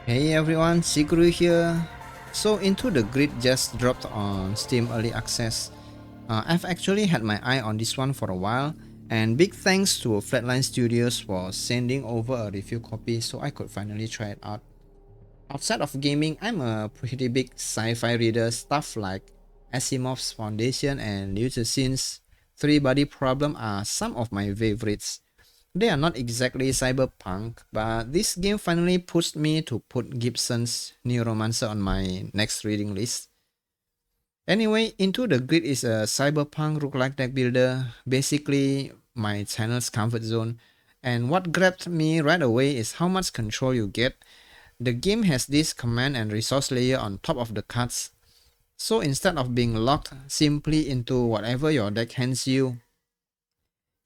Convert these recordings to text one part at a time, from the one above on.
Hey everyone, CygRyu here. So Into the Grid just dropped on Steam Early Access. I've actually had my eye on this one for a while, and big thanks to Flatline Studios for sending over a review copy so I could finally try it out. Outside of gaming, I'm a pretty big sci-fi reader. Stuff like Asimov's Foundation and Liu Cixin's Three Body Problem are some of my favorites. They are not exactly cyberpunk, but this game finally pushed me to put Gibson's Neuromancer on my next reading list. Anyway, Into the Grid is a cyberpunk roguelike deck builder, basically my channel's comfort zone. And what grabbed me right away is how much control you get. The game has this command and resource layer on top of the cards. So instead of being locked simply into whatever your deck hands you,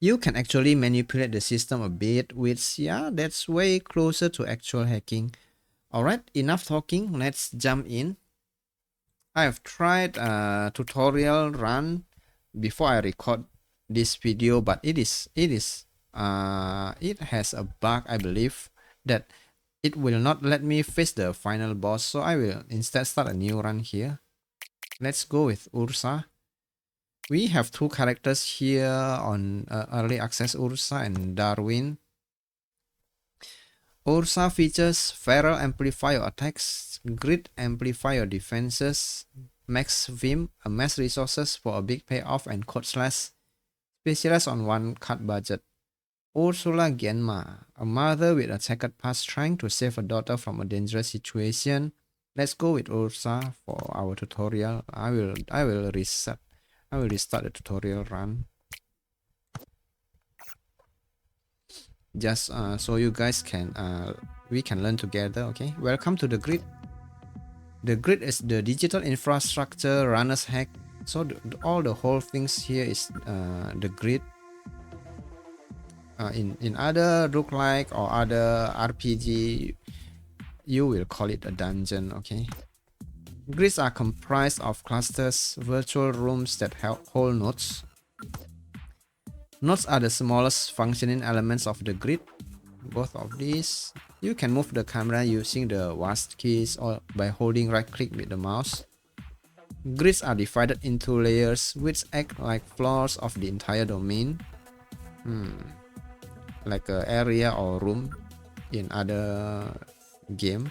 you can actually manipulate the system a bit, which, yeah, that's way closer to actual hacking. Alright, enough talking, let's jump in. I've tried a tutorial run before I record this video, but it has a bug, I believe, that it will not let me face the final boss, so I will instead start a new run here. Let's go with Ursa. We have two characters here on early access, Ursa and Darwin. Ursa features Feral amplify your attacks, Grid amplify your defenses, Max Vim amass resources for a big payoff, and Code Slash specialize on one card budget. Ursula Genma, a mother with a checkered past trying to save a daughter from a dangerous situation. Let's go with Ursa for our tutorial. I will restart the tutorial run. Just so you guys can we can learn together. Okay, welcome to the Grid. The Grid is the digital infrastructure runner's hack. So all the whole things here is the Grid. In other roguelike or other RPG, you will call it a dungeon. Okay, grids are comprised of clusters, virtual rooms that hold nodes. Nodes are the smallest functioning elements of the grid. Both of these, you can move the camera using the WASD keys or by holding right click with the mouse. Grids are divided into layers which act like floors of the entire domain. Like an area or room in other game.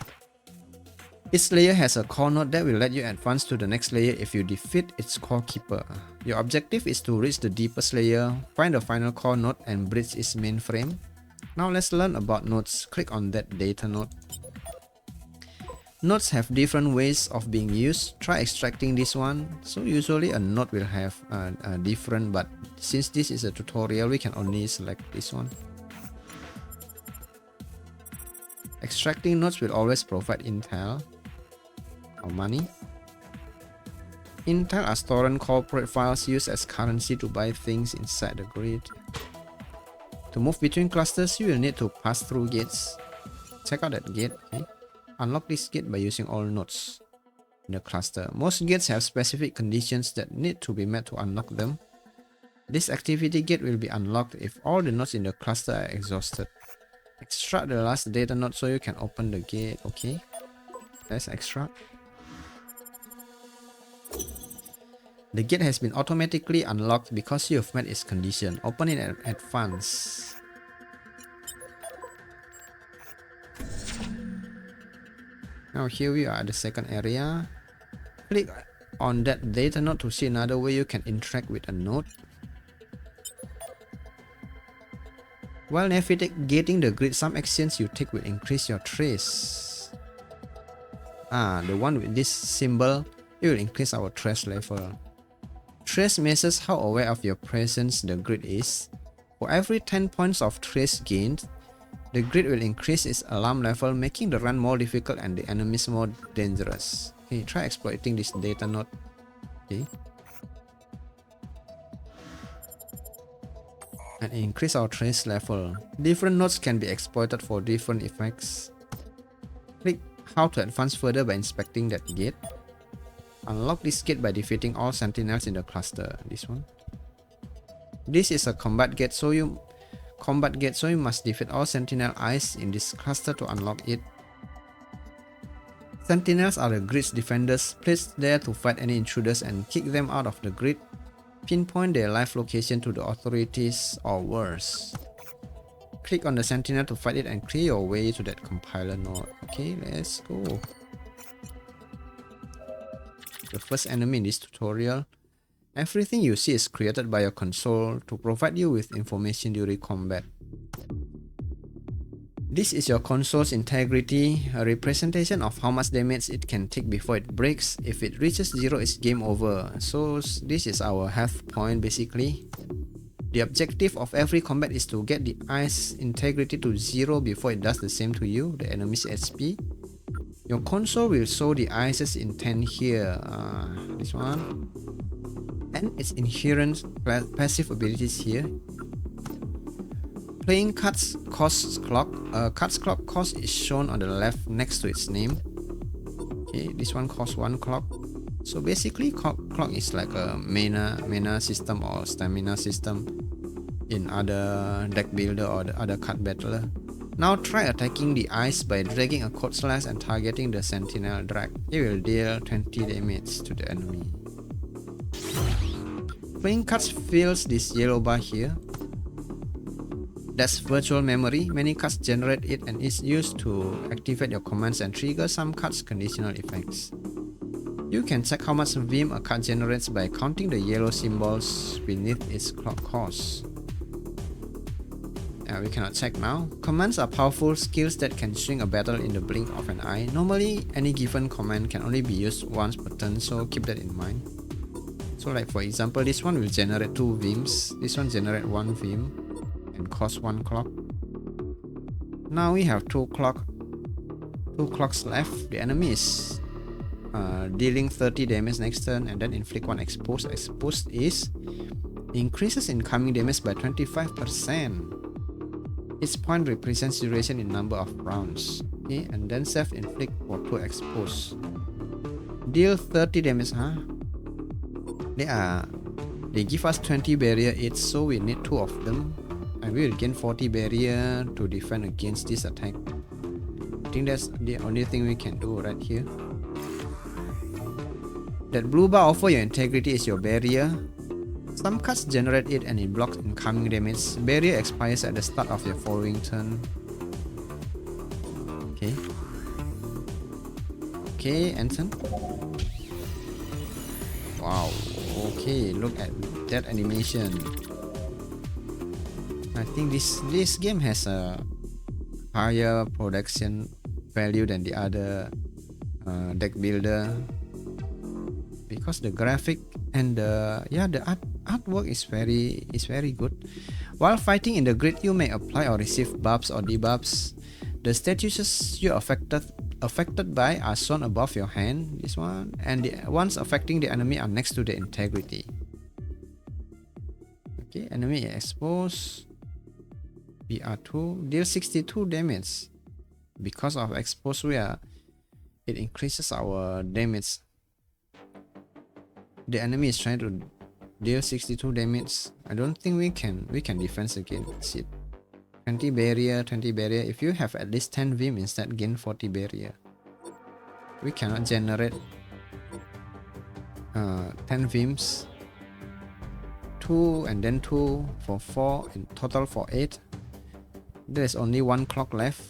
Each layer has a core node that will let you advance to the next layer if you defeat its core keeper. Your objective is to reach the deepest layer, find the final core node, and bridge its mainframe. Now let's learn about nodes. Click on that data node. Nodes have different ways of being used. Try extracting this one. So usually a node will have a different, but since this is a tutorial, we can only select this one. Extracting nodes will always provide intel or money. Intel are torrent corporate files used as currency to buy things inside the grid. To move between clusters, you will need to pass through gates. Check out that gate. Okay? Unlock this gate by using all nodes in the cluster. Most gates have specific conditions that need to be met to unlock them. This activity gate will be unlocked if all the nodes in the cluster are exhausted. Extract the last data node so you can open the gate. Okay, let's extract. The gate has been automatically unlocked because you have met its condition. Open it and advance. Now here we are at the second area. Click on that data node to see another way you can interact with a node. While navigating the grid, some actions you take will increase your trace. The one with this symbol, it will increase our trace level. Trace measures how aware of your presence the grid is. For every 10 points of trace gained, the grid will increase its alarm level, making the run more difficult and the enemies more dangerous. Okay, try exploiting this data node. Okay. And increase our trace level. Different nodes can be exploited for different effects. Click how to advance further by inspecting that gate. Unlock this gate by defeating all sentinels in the cluster. This one. This is a combat gate, so you must defeat all sentinel eyes in this cluster to unlock it. Sentinels are the grid's defenders, placed there to fight any intruders and kick them out of the grid. Pinpoint their live location to the authorities or worse. Click on the sentinel to fight it and clear your way to that compiler node. Okay, let's go. The first enemy in this tutorial. Everything you see is created by your console to provide you with information during combat. This is your console's integrity, a representation of how much damage it can take before it breaks. If it reaches 0, it's game over. So this is our health point basically. The objective of every combat is to get the ice integrity to 0 before it does the same to you, the enemy's HP. Your console will show the ice's intent here, this one, and its inherent passive abilities here. Playing cards costs clock. Cards clock cost is shown on the left next to its name. Okay, this one costs 1 clock. So basically, clock is like a mana system or stamina system in other deck builder or the other card battler. Now try attacking the ice by dragging a code slash and targeting the sentinel drag. It will deal 20 damage to the enemy. Playing cards fills this yellow bar here. That's virtual memory. Many cards generate it and is used to activate your commands and trigger some cards' conditional effects. You can check how much Vim a card generates by counting the yellow symbols beneath its clock cost. We cannot check now. Commands are powerful skills that can swing a battle in the blink of an eye. Normally, any given command can only be used once per turn, so keep that in mind. So like for example, this one will generate 2 Vims, this one generate 1 Vim and cost 1 clock. Now we have 2 clocks left. The enemy is dealing 30 damage next turn and then inflict 1 exposed. Exposed is increases incoming damage by 25%. Its point represents duration in number of rounds. Okay, and then self-inflict for 2 exposed. Deal 30 damage, They give us 20 barrier each, so we need 2 of them. And we will gain 40 barrier to defend against this attack. I think that's the only thing we can do right here. That blue bar over your integrity is your barrier. Some cards generate it and it blocks incoming damage. Barrier expires at the start of your following turn. Okay, Anton. Wow, okay, look at that animation. I think this game has a higher production value than the other deck builder, because the graphic and the artwork is very good. While fighting in the grid, you may apply or receive buffs or debuffs. The statuses you affected by are shown above your hand, this one, and the ones affecting the enemy are next to the integrity. Okay, enemy exposed. BR2 deals 62 damage. Because of exposed, it increases our damage. The enemy is trying to deal 62 damage. I don't think we can defend against it. 20 barrier. If you have at least 10 Vim, instead gain 40 barrier. We cannot generate 10 Vims. 2 and then 2 for 4, in total for 8. There is only 1 clock left.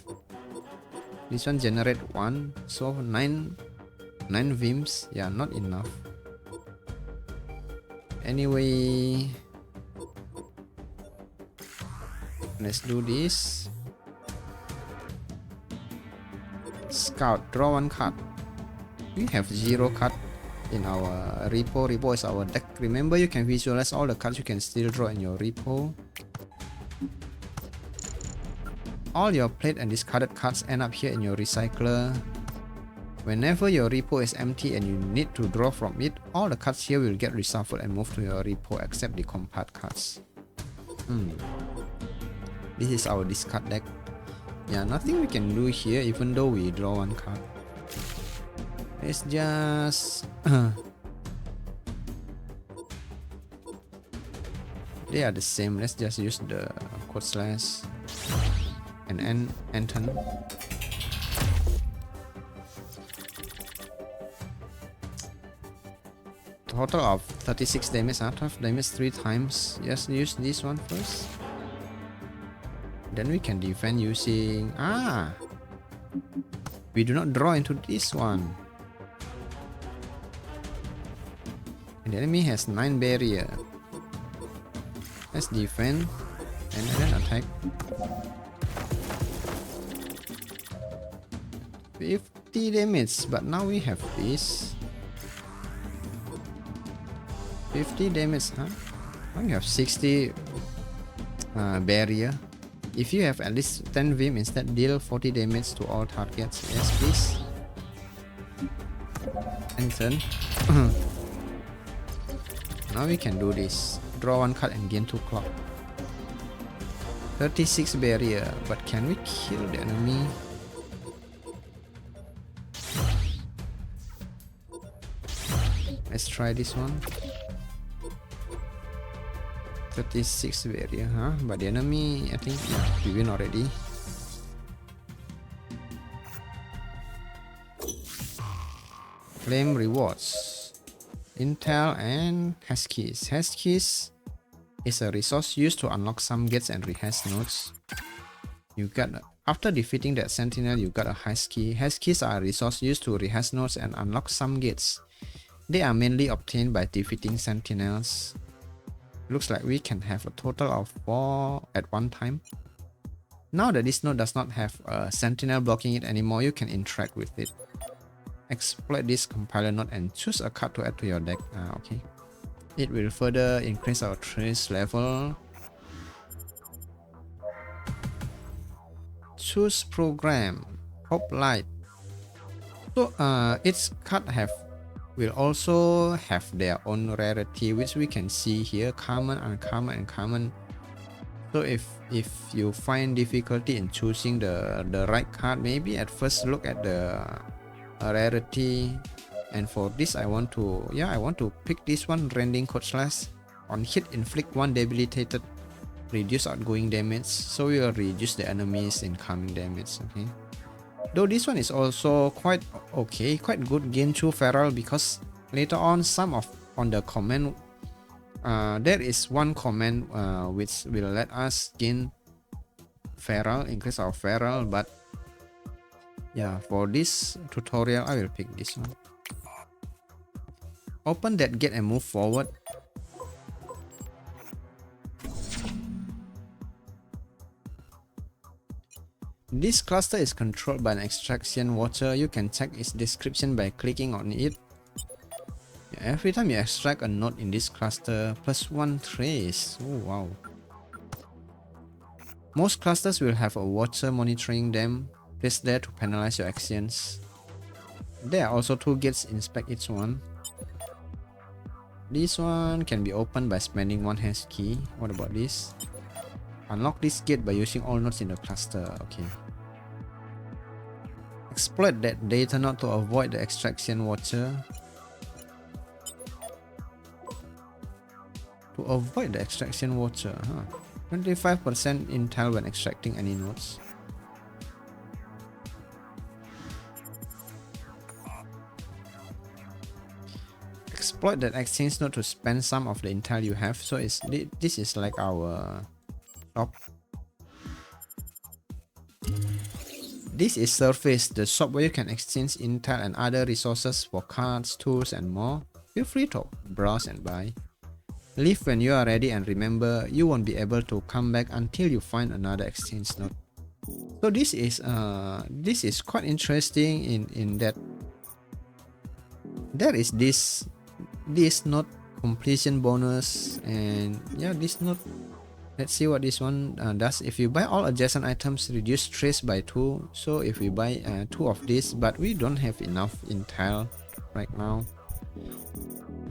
This one generate 1, so 9 Vims. Yeah, not enough. Anyway, let's do this. Scout, draw 1 card. We have 0 card in our repo. Repo is our deck. Remember, you can visualize all the cards you can still draw in your repo. All your played and discarded cards end up here in your recycler. Whenever your repo is empty and you need to draw from it, all the cards here will get reshuffled and moved to your repo except the compart cards. This is our discard deck. Yeah, nothing we can do here even though we draw 1 card. Let's just... they are the same. Let's just use the code slash and Anton. total of 36 damage, 12 damage 3 times. Just use this one first. Then we can defend using... we do not draw into this one. And the enemy has 9 barrier. Let's defend and then attack. 50 damage, but now we have this. 50 damage, huh? Now you have 60 barrier. If you have at least 10 Vim, instead deal 40 damage to all targets. Yes, please. And turn. Now we can do this. Draw 1 card and gain 2 clock. 36 barrier, but can we kill the enemy? Let's try this one. 36 barrier, huh? But the enemy, I think, yeah, we win already. Claim rewards. Intel and hash keys. Hash keys is a resource used to unlock some gates and rehash nodes. You got after defeating that sentinel, you got a hash key. Hash keys are a resource used to rehash nodes and unlock some gates. They are mainly obtained by defeating sentinels. Looks like we can have a total of 4 at one time. Now that this node does not have a sentinel blocking it anymore, you can interact with it. Exploit this compiler node and choose a card to add to your deck. Okay. It will further increase our trace level. Choose program. Hope light. So its card will also have their own rarity, which we can see here: common, uncommon, and common. So if you find difficulty in choosing the right card, maybe at first look at the rarity. And for this, I want to pick this one: rending code slash. On hit, inflict 1 debilitated, reduce outgoing damage. So we will reduce the enemy's incoming damage. Okay. Though this one is also quite okay, quite good, gain 2 feral, because later on on the command, there is one command which will let us gain feral, increase our feral. But yeah, for this tutorial, I will pick this one. Open that gate and move forward. This cluster is controlled by an extraction watcher. You can check its description by clicking on it. Every time you extract a node in this cluster, +1 trace. Oh wow. Most clusters will have a watcher monitoring them, placed there to penalize your actions. There are also 2 gates, inspect each one. This one can be opened by spending 1 hash key. What about this? Unlock this gate by using all nodes in the cluster. Okay. Exploit that data node to avoid the extraction watcher. To avoid the extraction watcher, 25% intel when extracting any nodes. Exploit that exchange node to spend some of the intel you have. So this is like our shop. This is surface, the shop where you can exchange intel and other resources for cards, tools, and more. Feel free to browse and buy. Leave when you are ready, and remember, you won't be able to come back until you find another exchange node. So this is quite interesting in that there is this node completion bonus, and yeah, this node. Let's see what this one does. If you buy all adjacent items, reduce trace by 2. So if we buy 2 of this, but we don't have enough intel right now.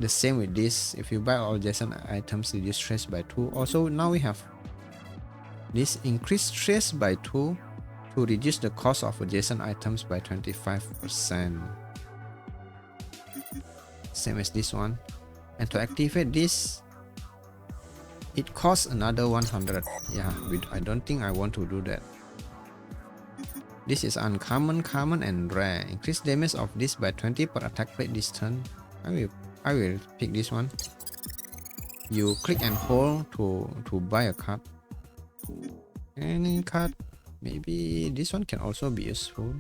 The same with this. If you buy all adjacent items, reduce trace by 2. Also, now we have this increased trace by 2 to reduce the cost of adjacent items by 25%. Same as this one. And to activate this, it costs another 100. Yeah, I don't think I want to do that. This is uncommon, common, and rare. Increase damage of this by 20 per attack plate this turn. I will pick this one. You click and hold to buy a card. Any card. Maybe this one can also be useful.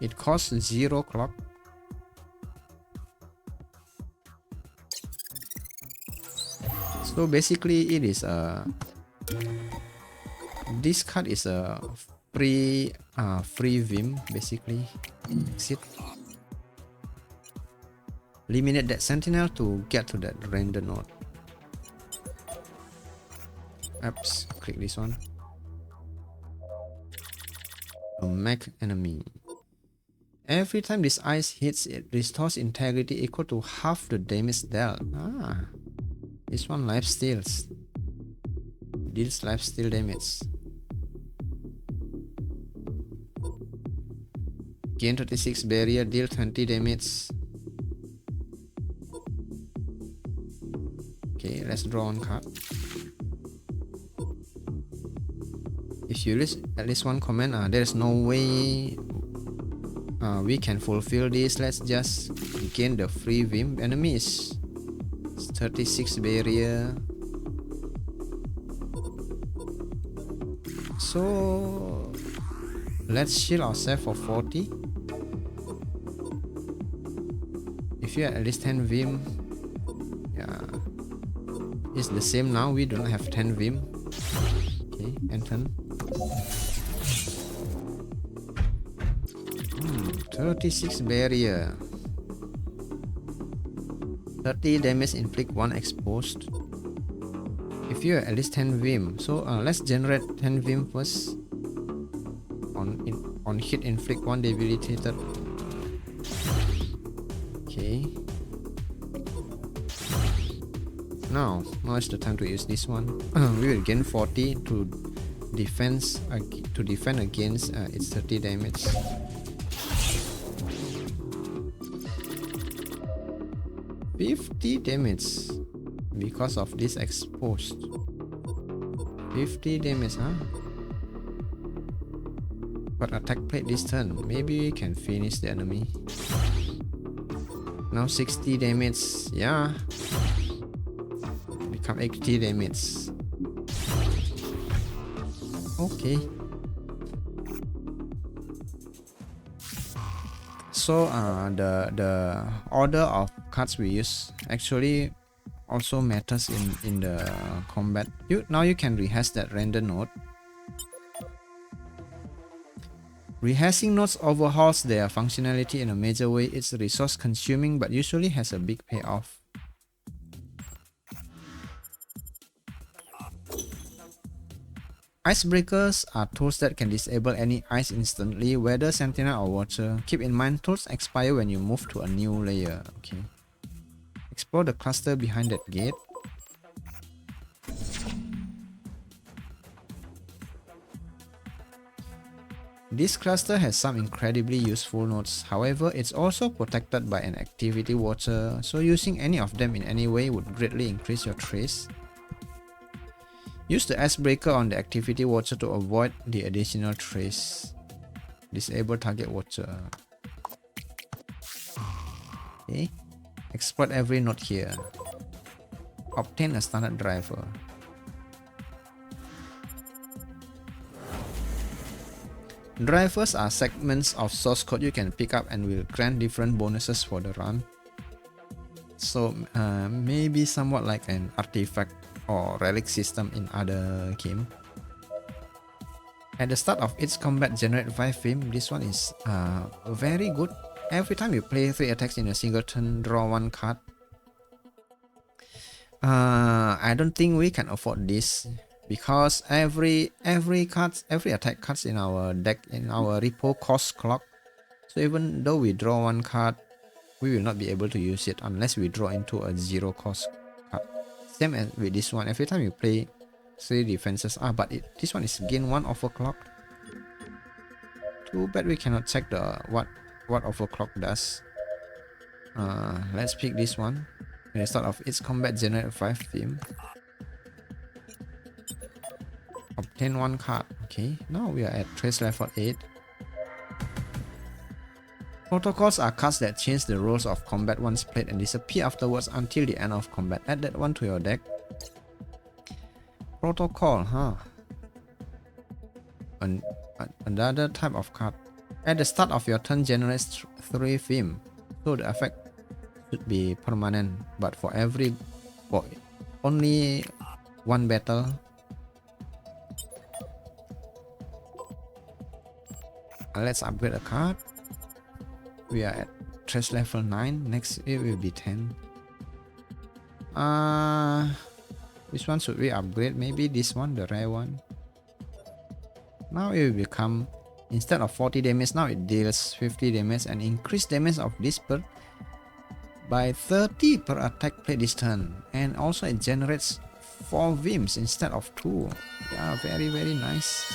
It costs 0 clock. So basically it is a this card is a free Vim basically. Exit. Eliminate that sentinel to get to that render node. Oops, click this one. A mech enemy. Every time this ice hits, it restores integrity equal to half the damage dealt. This one life steals. Deals life steal damage. Gain 36 barrier, deal 20 damage. Okay, let's draw one card. If you list at least one comment, there's no way we can fulfill this. Let's just gain the free Vim. Enemy is 36 barrier. So let's shield ourselves for 40. If you at least 10 Vim, yeah, it's the same now. We don't have 10 Vim. Okay, enter. 36 barrier. 30 damage inflict 1 exposed. If you are at least 10 Vim, so let's generate 10 Vim first. On hit inflict 1 debilitated. Okay. Now is the time to use this one. We will gain 40 to defend against its 30 damage. $50 damage because of this exposed. 50 damage, huh? But attack plate this turn. Maybe we can finish the enemy. Now 60 damage. Yeah. Become 80 damage. Okay. So the order of cards we use actually also matters in the combat. Now you can rehash that render node. Rehashing nodes overhauls their functionality in a major way. It's resource consuming but usually has a big payoff. Icebreakers are tools that can disable any ice instantly, whether sentinel or watcher. Keep in mind, tools expire when you move to a new layer. Okay. Explore the cluster behind that gate. This cluster has some incredibly useful nodes, however it's also protected by an activity watcher, so using any of them in any way would greatly increase your trace. Use the icebreaker on the activity watcher to avoid the additional trace. Disable target watcher. Okay. Exploit every node here. Obtain a standard driver. Drivers are segments of source code you can pick up and will grant different bonuses for the run. So maybe somewhat like an artifact or relic system in other game. At the start of each combat, generate 5 Vim. This one is very good. Every time you play 3 attacks in a single turn, draw 1 card. I don't think we can afford this because every attack cards in our deck, in our repo, cost clock. So even though we draw 1 card, we will not be able to use it unless we draw into a 0 cost card. Same as with this one. Every time you play 3 defenses, but this one is gain 1 overclocked. Too bad we cannot check the what overclock does. Let's pick this one. At the start of each combat, generate 5 Vim. Obtain 1 card. Okay, now we are at trace level 8. Protocols are cards that change the rules of combat once played and disappear afterwards until the end of combat. Add that one to your deck. Protocol, huh? Another type of card. At the start of your turn, generates 3 theme, so the effect should be permanent, but for only one battle. Let's upgrade a card. We are at thresh level 9. Next it will be 10. Which one should we upgrade? Maybe this one, the rare one. Now it will become, instead of 40 damage, now it deals 50 damage and increase damage of this bird by 30 per attack played this turn. And also it generates 4 Vims instead of 2. Yeah, very nice.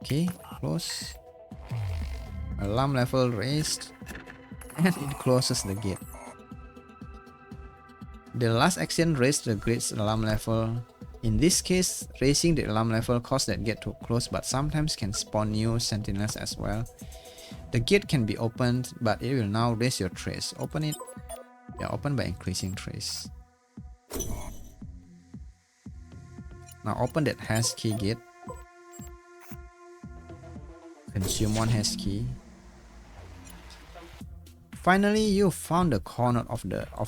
Okay, close. Alarm level raised. And it closes the gate. The last action raised the gate's alarm level. In this case, raising the alarm level causes that gate to close, but sometimes can spawn new sentinels as well. The gate can be opened, but it will now raise your trace. Open it. Yeah, open by increasing trace. Now open that hash key gate. Consume 1 hash key. Finally, you found the corner of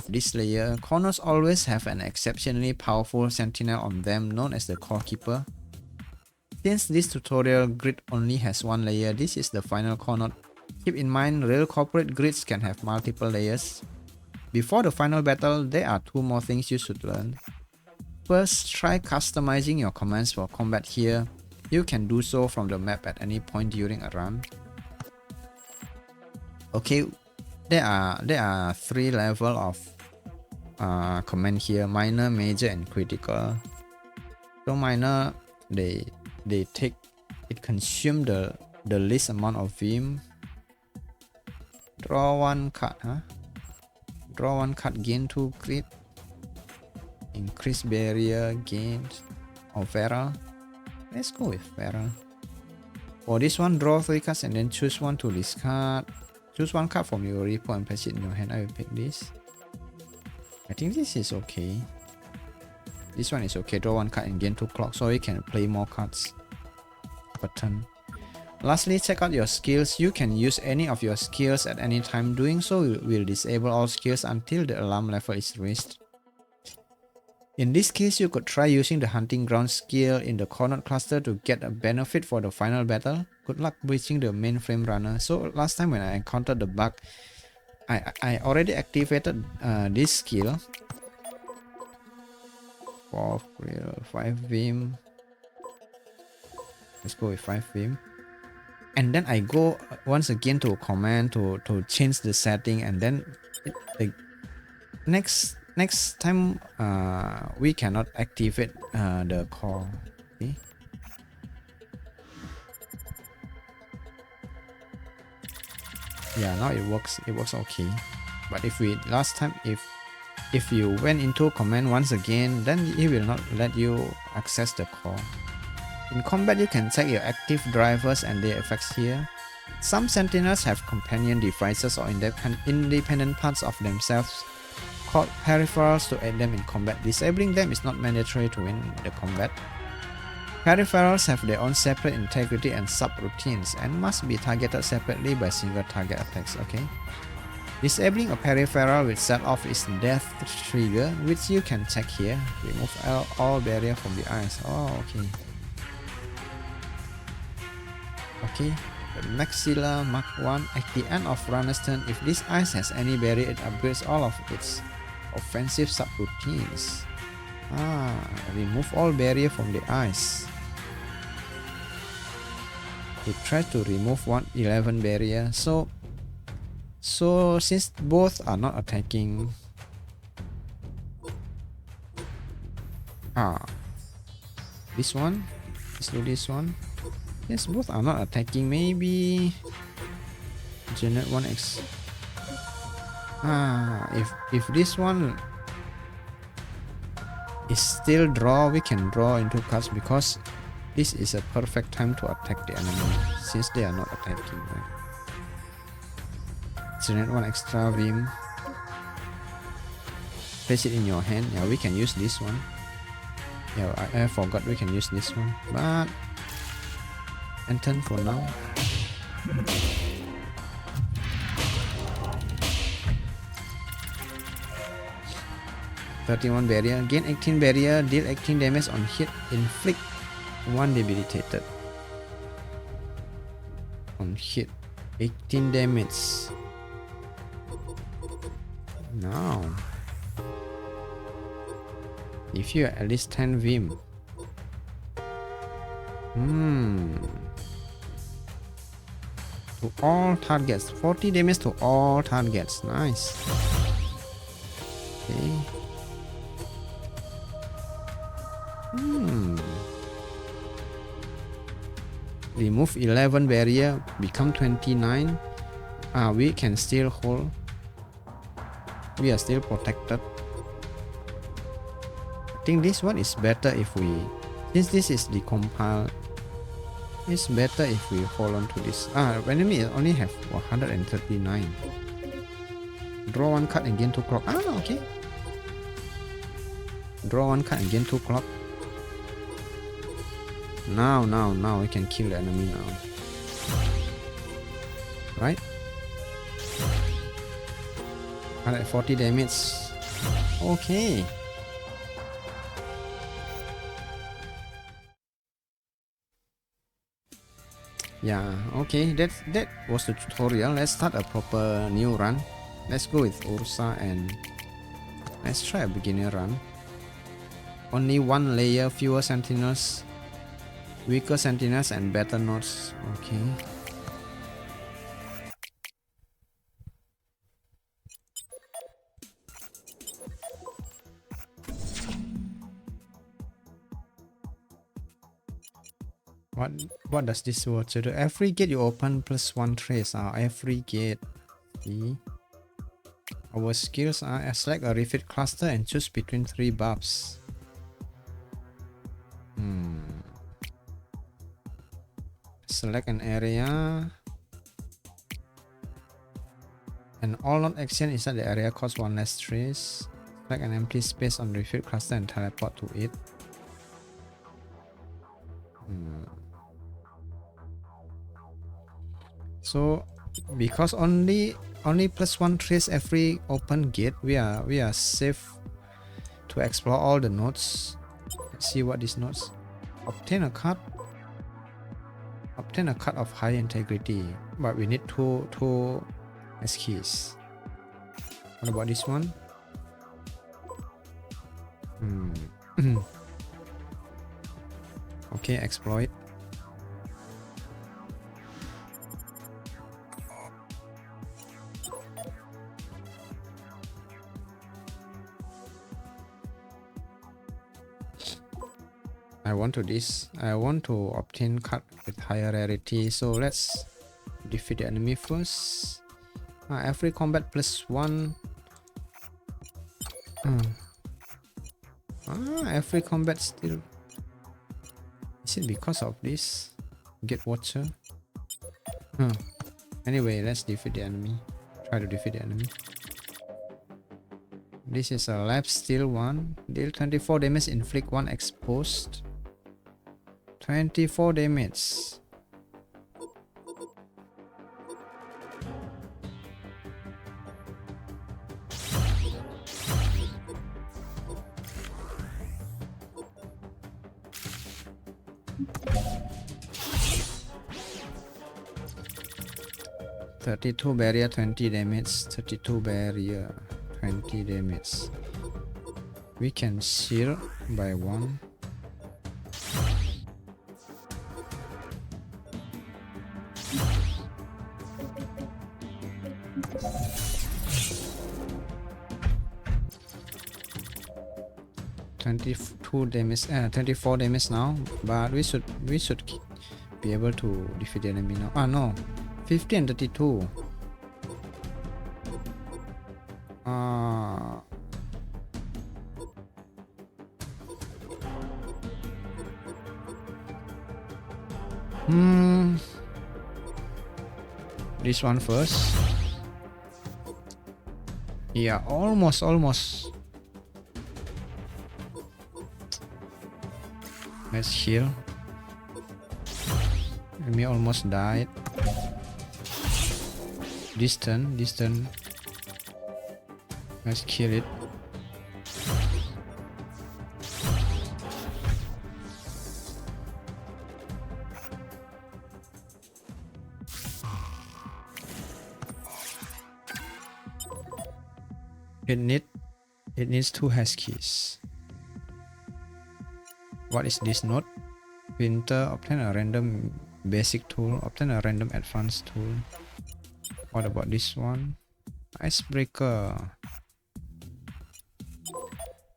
this layer. Corners always have an exceptionally powerful sentinel on them known as the core keeper. Since this tutorial grid only has 1 layer, this is the final corner. Keep in mind, real corporate grids can have multiple layers. Before the final battle, there are 2 more things you should learn. First, try customizing your commands for combat here. You can do so from the map at any point during a run. Okay, there are 3 levels of command here: minor, major, and critical. So minor, they consume the least amount of Vim. Draw 1 card, Draw 1 card, gain 2 crit. Increase barrier, gain feral. Let's go with feral. For this one, draw 3 cards and then choose one to discard. Choose 1 card from your repo and place it in your hand. I will pick this. I think this is okay. This one is okay. Draw 1 card and gain 2 clock, so you can play more cards per turn. Lastly, check out your skills. You can use any of your skills at any time. Doing so will disable all skills until the alarm level is raised. In this case, you could try using the hunting ground skill in the corner cluster to get a benefit for the final battle. Good luck breaching the mainframe runner. So last time when I encountered the bug, I already activated this skill for 5 Vim. Let's go with 5 Vim. And then I go once again to command to change the setting, and then the next time we cannot activate the core. Okay. Yeah, now it works okay. But if we last time if you went into command once again, then it will not let you access the core. In combat, you can check your active drivers and their effects here. Some sentinels have companion devices or independent parts of themselves called peripherals to aid them in combat. Disabling them is not mandatory to win the combat. Peripherals have their own separate integrity and subroutines and must be targeted separately by single target attacks. Okay. Disabling a peripheral will set off its death trigger, which you can check here. Remove all barrier from the eyes. Oh, okay. Okay, the Maxilla Mark 1. At the end of runner's turn, if this eyes has any barrier, it upgrades all of its offensive subroutines. Remove all barrier from the eyes. It tries to remove 11 barrier. So since both are not attacking, this one, let's do this one. Yes, both are not attacking. Maybe generate 1x. If this one is still draw, we can draw into cards because this is a perfect time to attack the enemy since they are not attacking, right? Generate one extra Vim. Place it in your hand. Yeah, we can use this one. Yeah, I forgot we can use this one, but Anton for now. (31 barrier), gain 18 barrier, deal 18 damage on hit, inflict 1 debilitated. On hit, 18 damage. Now, if you at least 10 Vim. To all targets, 40 damage to all targets. Nice. Okay. Remove 11 barrier, become 29. We can still hold. We are still protected. I think this one is better if we, since this is the compile, it's better if we hold on to this. Enemy only have 139. Draw one card and gain 2 clock. Okay. Draw one card and gain 2 clock. Now we can kill the enemy now. Right? 140 damage. Okay. Yeah, okay, that was the tutorial. Let's start a proper new run. Let's go with Ursa and let's try a beginner run. Only 1 layer, fewer sentinels, weaker sentinels and better nodes. Okay. What does this voucher do? Every gate you open +1 trace. Every gate. See? Our skills are select a refit cluster and choose between 3 buffs. Select an area. And all not action inside the area costs 1 less trace. Select an empty space on the refit cluster and teleport to it. So because only +1 trace every open gate, we are safe to explore all the nodes. Let's see what these nodes. Obtain a card of high integrity, but we need two S keys. What about this one? Okay, exploit. I want to obtain card with higher rarity, so let's defeat the enemy first. Every combat +1. Every combat still. Is it because of this? Get Watcher? Anyway, let's defeat the enemy. Try to defeat the enemy. This is a life steal 1. Deal 24 damage, inflict 1 exposed. 24 damage. (32 barrier, 20 damage. 32 barrier, 20 damage. We can shield by 1. Damage, 24 damage now, but we should be able to defeat the enemy now. No, 50 and 32. This one first. Yeah, almost. Let's heal. Enemy almost died. Distant. Let's kill it. It needs 2 huskies. What is this node? Winter, obtain a random basic tool, obtain a random advanced tool. What about this one? Icebreaker.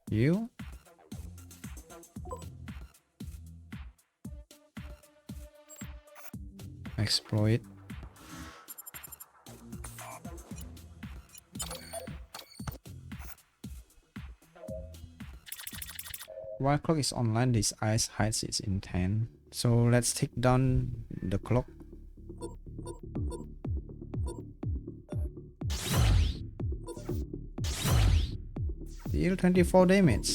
You? Exploit. While clock is online, this ice hides its intent. So let's take down the clock. Deal 24 damage.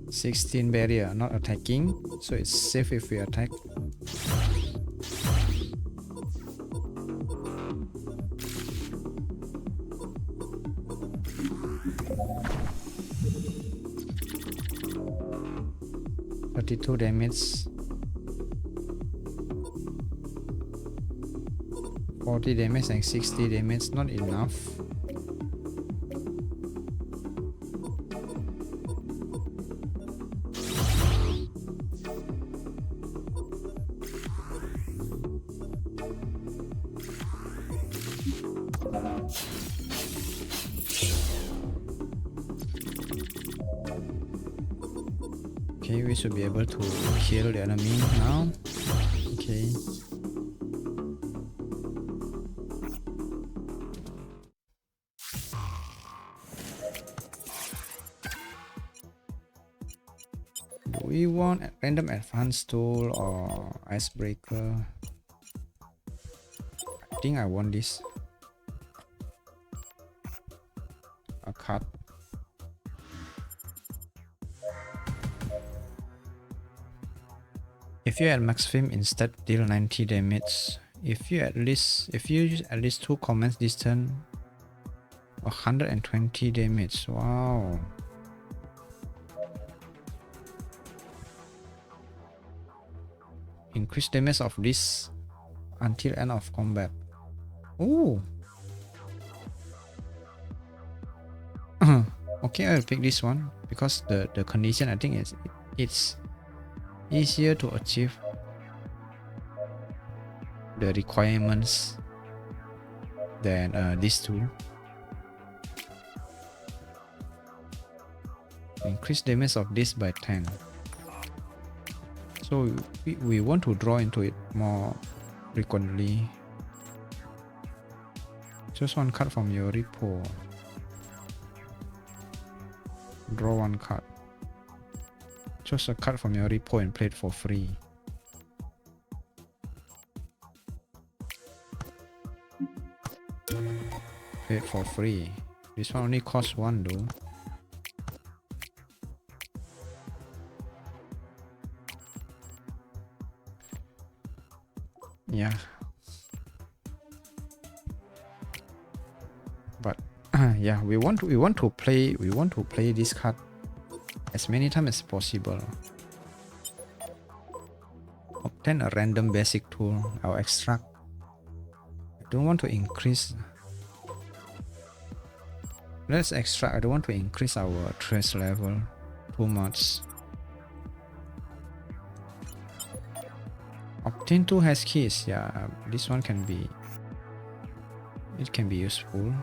$16 barrier, not attacking, so it's safe if we attack. $32 damage. 40 damage and 60 damage, not enough. Okay, we should be able to kill the enemy now. Okay. Do we want a random advanced tool or icebreaker? I think I want this. A cut. If you at max film instead, deal 90 damage. If you use at least 2 commands this turn, 120 damage. Wow. Increase damage of this until end of combat. Ooh. Okay, I'll pick this one because the condition, I think it's easier to achieve the requirements than this tool. Increase damage of this by 10. So we want to draw into it more frequently. Choose one card from your repo. Draw one card. Choose a card from your repo and play it for free. Play it for free. This one only costs 1 though. Yeah. But yeah, we want to play this card as many times as possible. Obtain a random basic tool. I'll extract. I don't want to increase. Let's extract. I don't want to increase our trace level too much. Obtain 2 hash keys. Yeah, this one can be. It can be useful.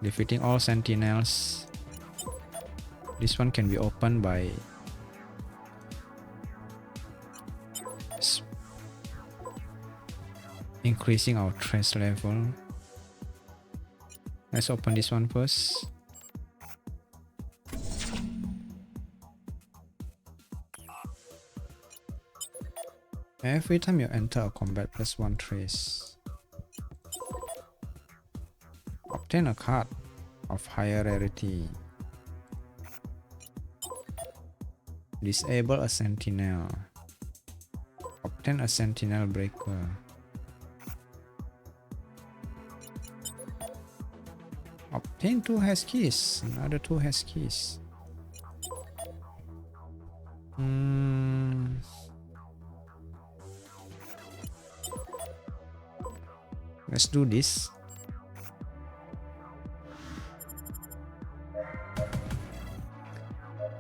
Defeating all sentinels. This one can be opened by increasing our trace level. Let's open this one first. Every time you enter a combat, +1 trace. Obtain a card of higher rarity. Disable a sentinel. Obtain a sentinel breaker. Obtain 2 hash keys. Another 2 hash keys. Let's do this.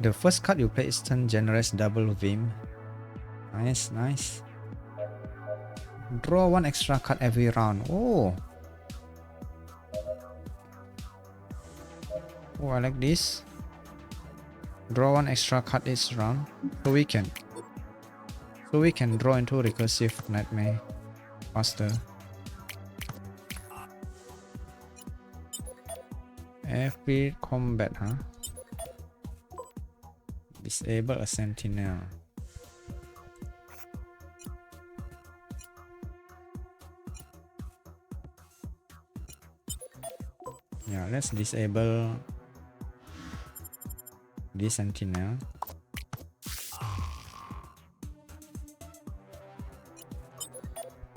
The first card you play is turn generous double vim. Nice, nice. Draw 1 extra card every round. Oh, I like this. Draw 1 extra card each round, so we can draw into recursive nightmare faster. Every combat, huh? Disable a sentinel. Yeah, let's disable this sentinel.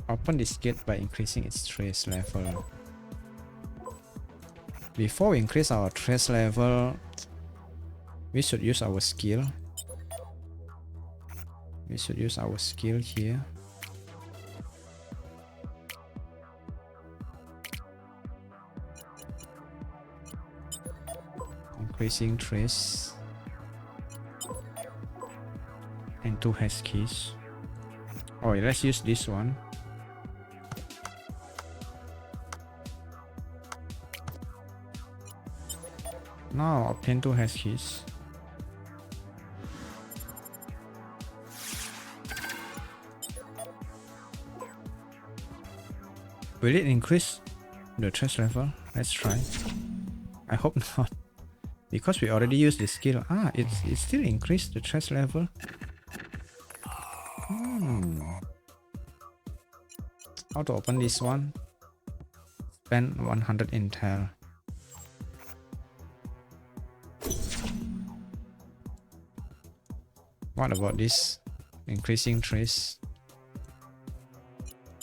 Open this gate by increasing its trace level. Before we increase our trace level, we should use our skill. We should use our skill here. Increasing trace and 2 hash keys. Oh, let's use this one. Now obtain 2 hash keys. Will it increase the trace level? Let's try. I hope not, because we already used the skill. It still increased the trace level. How to open this one? Spend 100 intel. What about this? Increasing trace.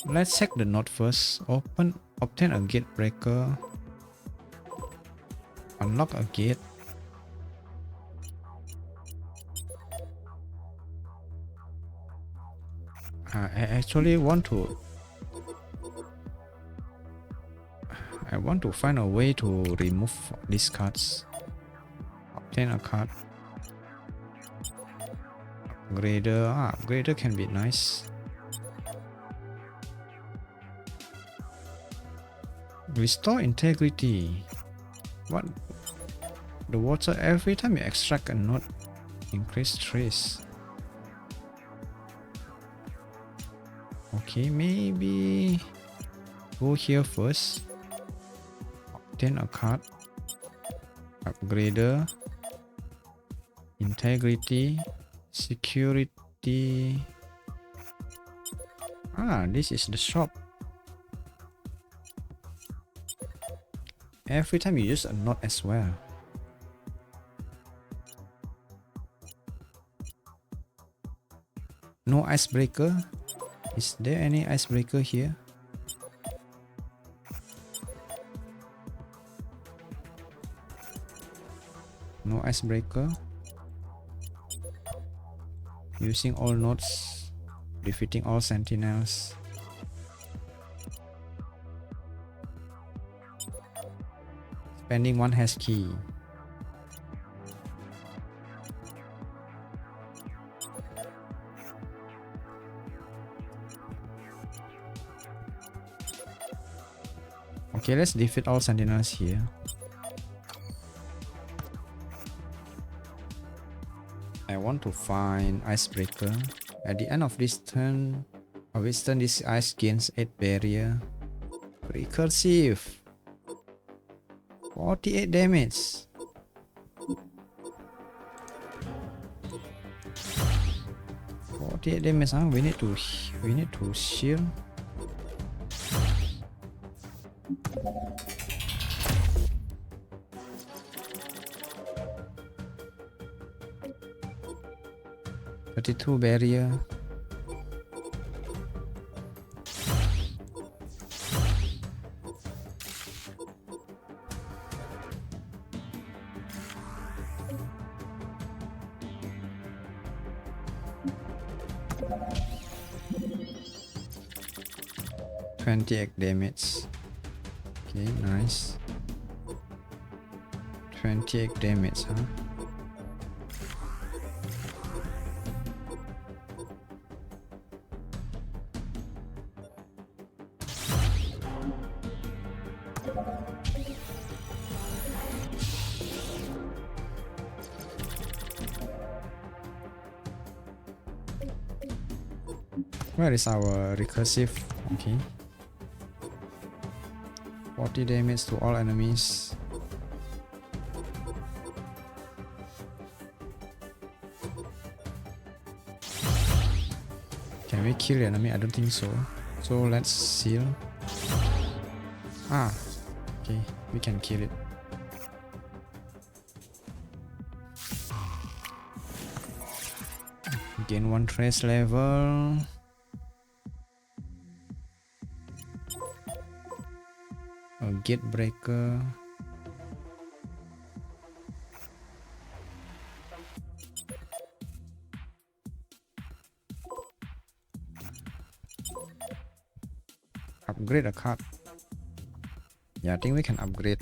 Let's check the node first. Obtain a gate breaker. Unlock a gate. I actually want to find a way to remove these cards. Obtain a card. Upgrader. Upgrader can be nice. Restore integrity. What? The water every time you extract a node, increase trace. Okay, maybe go here first. Obtain a card. Upgrader. Integrity. Security. This is the shop. Every time you use a node as well. No icebreaker. Is there any icebreaker here? No icebreaker. Using all nodes, defeating all sentinels. Spending 1 hash key. Okay, let's defeat all sentinels here. I want to find icebreaker. At the end of this turn, Withstand this ice gains 8 barrier. Recursive. 48 damage. Damage, huh? We need to shield. $32 barrier. $28 damage. Okay, nice. 28 damage, huh? Where is our recursive? Okay. 40 damage to all enemies. Can we kill the enemy? I don't think so. So let's seal. Ah, okay, we can kill it. Gain 1 trace level. A gate breaker. Upgrade a card. Yeah, I think we can upgrade.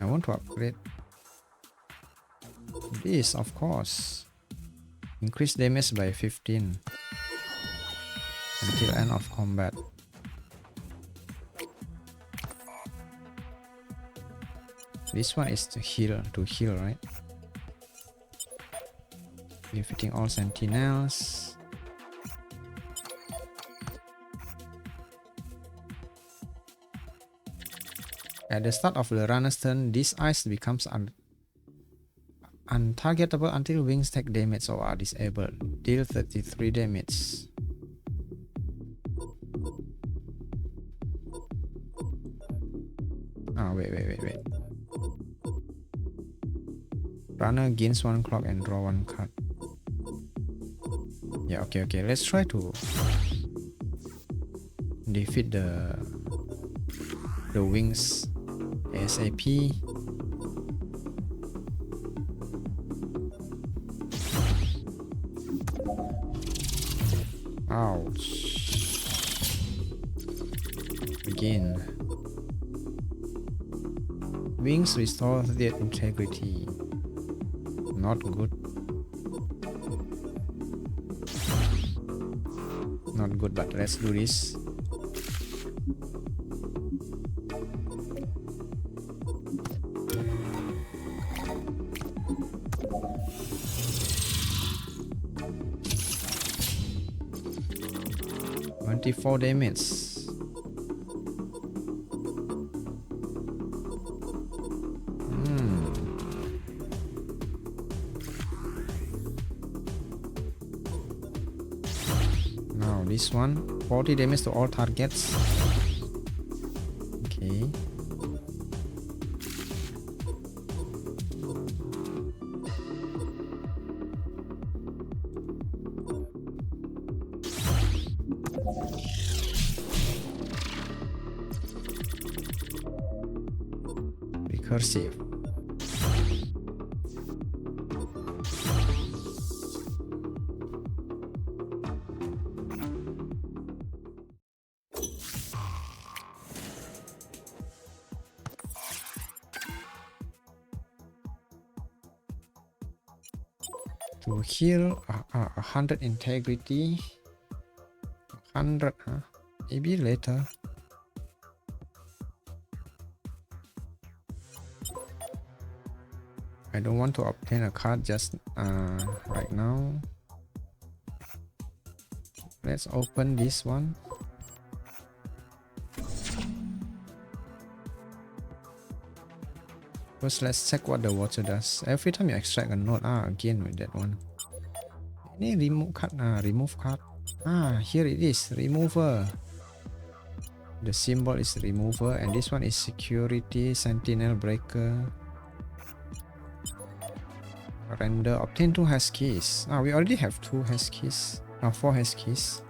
I want to upgrade this, of course. Increase damage by 15 until end of combat. This one is to heal, right? Defeating all sentinels. At the start of the runner's turn, this ice becomes untargetable until wings take damage or are disabled. Deal 33 damage. Ah, wait. Runner gains 1 clock and draw 1 card. Yeah, okay. Let's try to defeat the wings ASAP. Ouch. Again. Wings restore their integrity. Not good. Not good, but let's do this. $24 damage. Now this one, 40 damage to all targets. Okay. Recursive. To heal 100 integrity. 100, huh? Maybe later. I don't want to obtain a card just right now. Let's open this one. First, let's check what the water does. Every time you extract a node, again with that one. Any remove card, remove card. Here it is, remover. The symbol is remover, and this one is security, sentinel breaker. Render, obtain 2 hash keys. We already have 2 hash keys. 4 hash keys.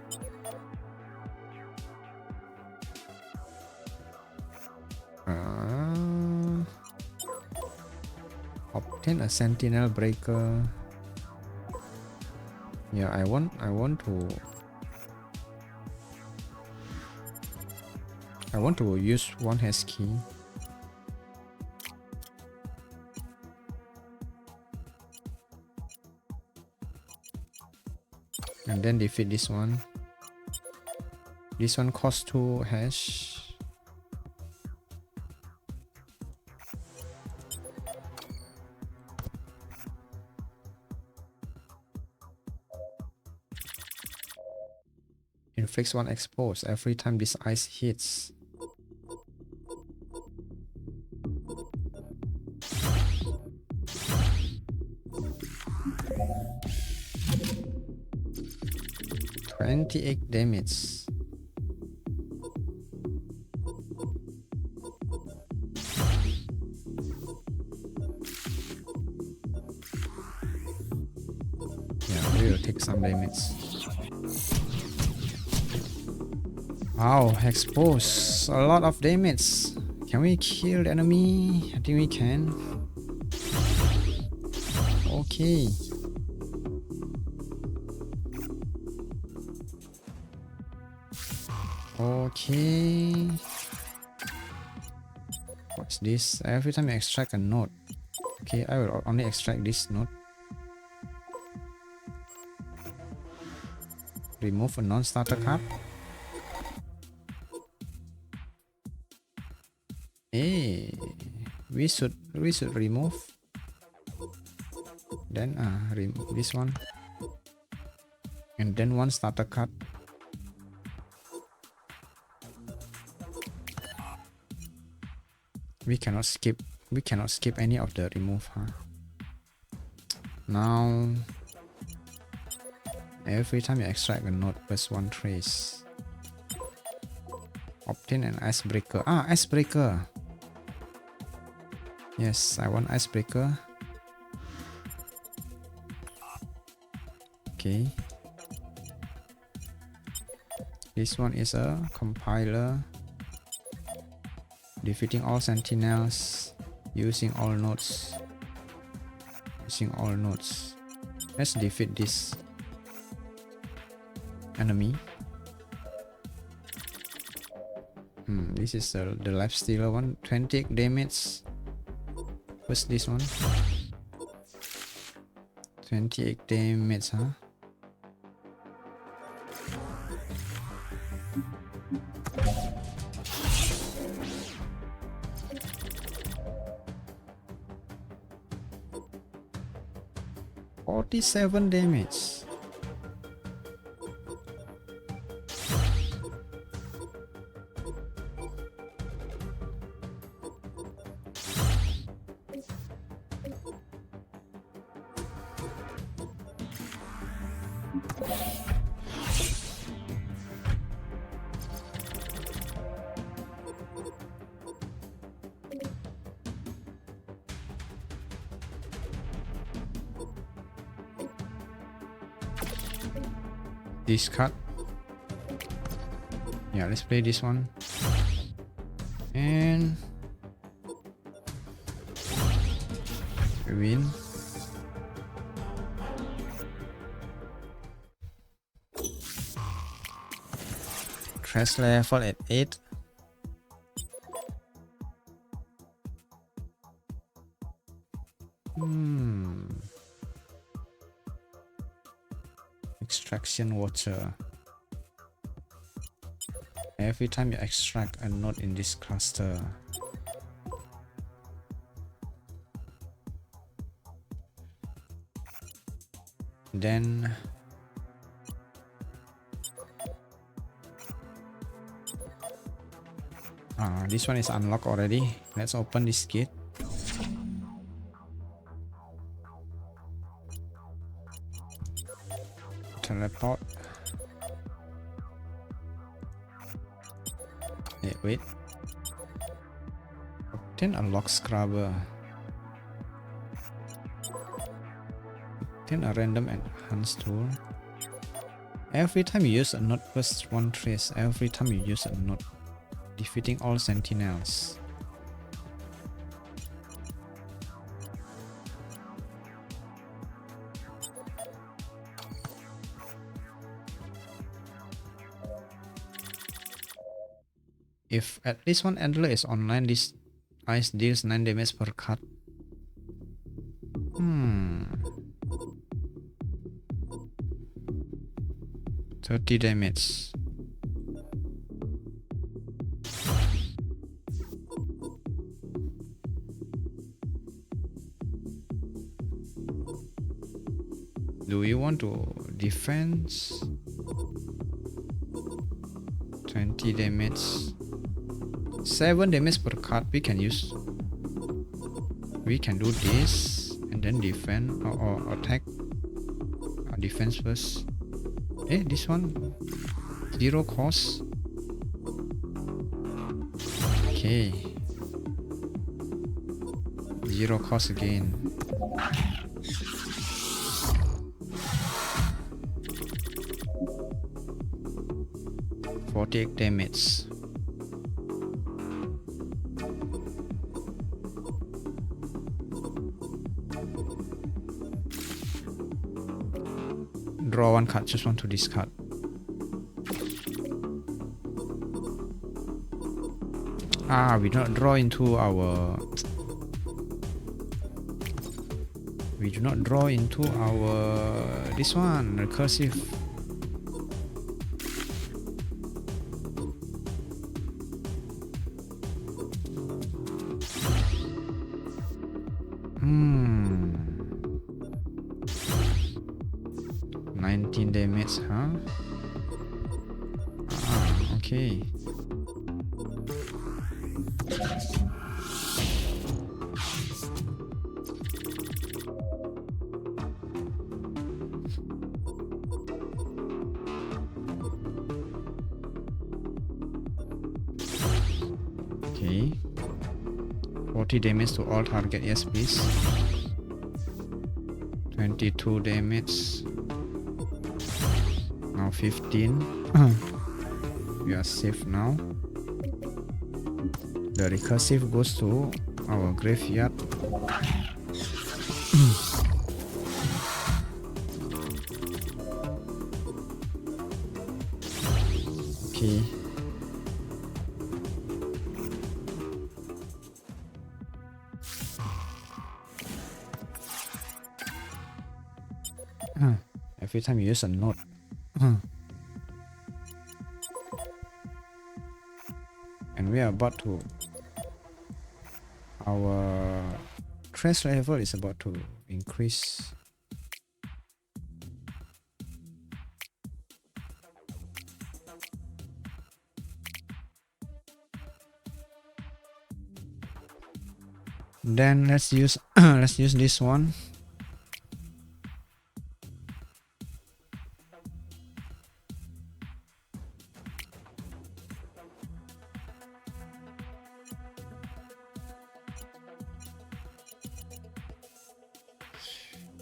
Obtain a sentinel breaker. Yeah, I want to use 1 hash key. And then defeat this one. This one costs 2 hash. Inflicts 1 expose every time this ice hits. $28 damage. Yeah, we will take some damage. Wow, expose a lot of damage. Can we kill the enemy? I think we can. Okay. Okay. What's this? Every time you extract a node. Okay, I will only extract this node. Remove a non-starter card. Hey, we should remove. Then remove this one. And then 1 starter card. We cannot skip any of the remove, Now every time you extract a node, press 1 trace. Obtain an icebreaker. Icebreaker. Yes, I want icebreaker. Okay. This one is a compiler. Defeating all sentinels using all nodes. Let's defeat this enemy. This is the life stealer one. 20 damage. What's this one? 28 damage, $47 damage. Discard. Yeah, let's play this one. And win. Trash level at 8. Extraction water. Every time you extract a node in this cluster, then This one is unlocked already. Let's open this gate. Teleport. Wait. Obtain a lock scrubber. Obtain a random enhance tool. Every time you use a node, plus 1 trace. Every time you use a node, defeating all sentinels. If at least one handler is online, this ice deals 9 damage per cut. 30 damage. Do you want to defense? 20 damage. 7 damage per card. We can use. We can do this and then defend or attack. Defense first. This one 0 cost. Okay. 0 cost again. .48 damage. Draw 1 card, just want to discard. We do not draw into our. We do not draw into our this one recursive. Damage, huh? Okay. Okay. 40 damage to all target, yes please. 22 damage. Now 15. We are safe now. The recursive goes to our graveyard. Okay. Every time you use a node. And we are about to. Our trace level is about to increase. Then let's use let's use this one.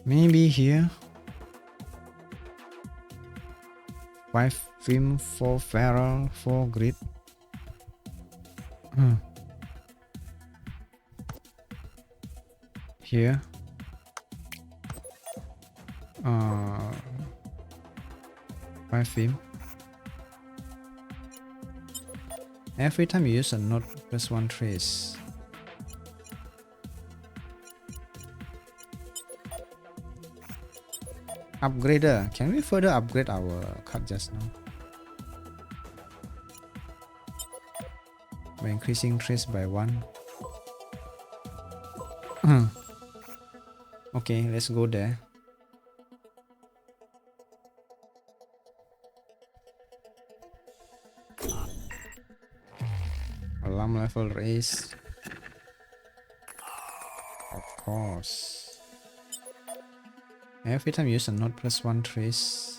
Maybe here. 5 film, 4 feral, 4 grid. Here. 5 film. Every time you use a node, plus 1 trace. Upgrader. Can we further upgrade our card just now? By increasing trace by 1. Okay, let's go there. Alarm level raised. Of course. Every time you use a node plus 1 trace.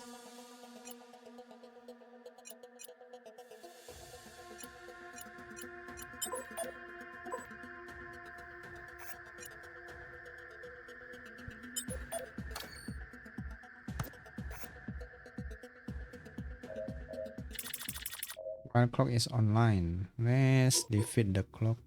While clock is online, let's defeat the clock.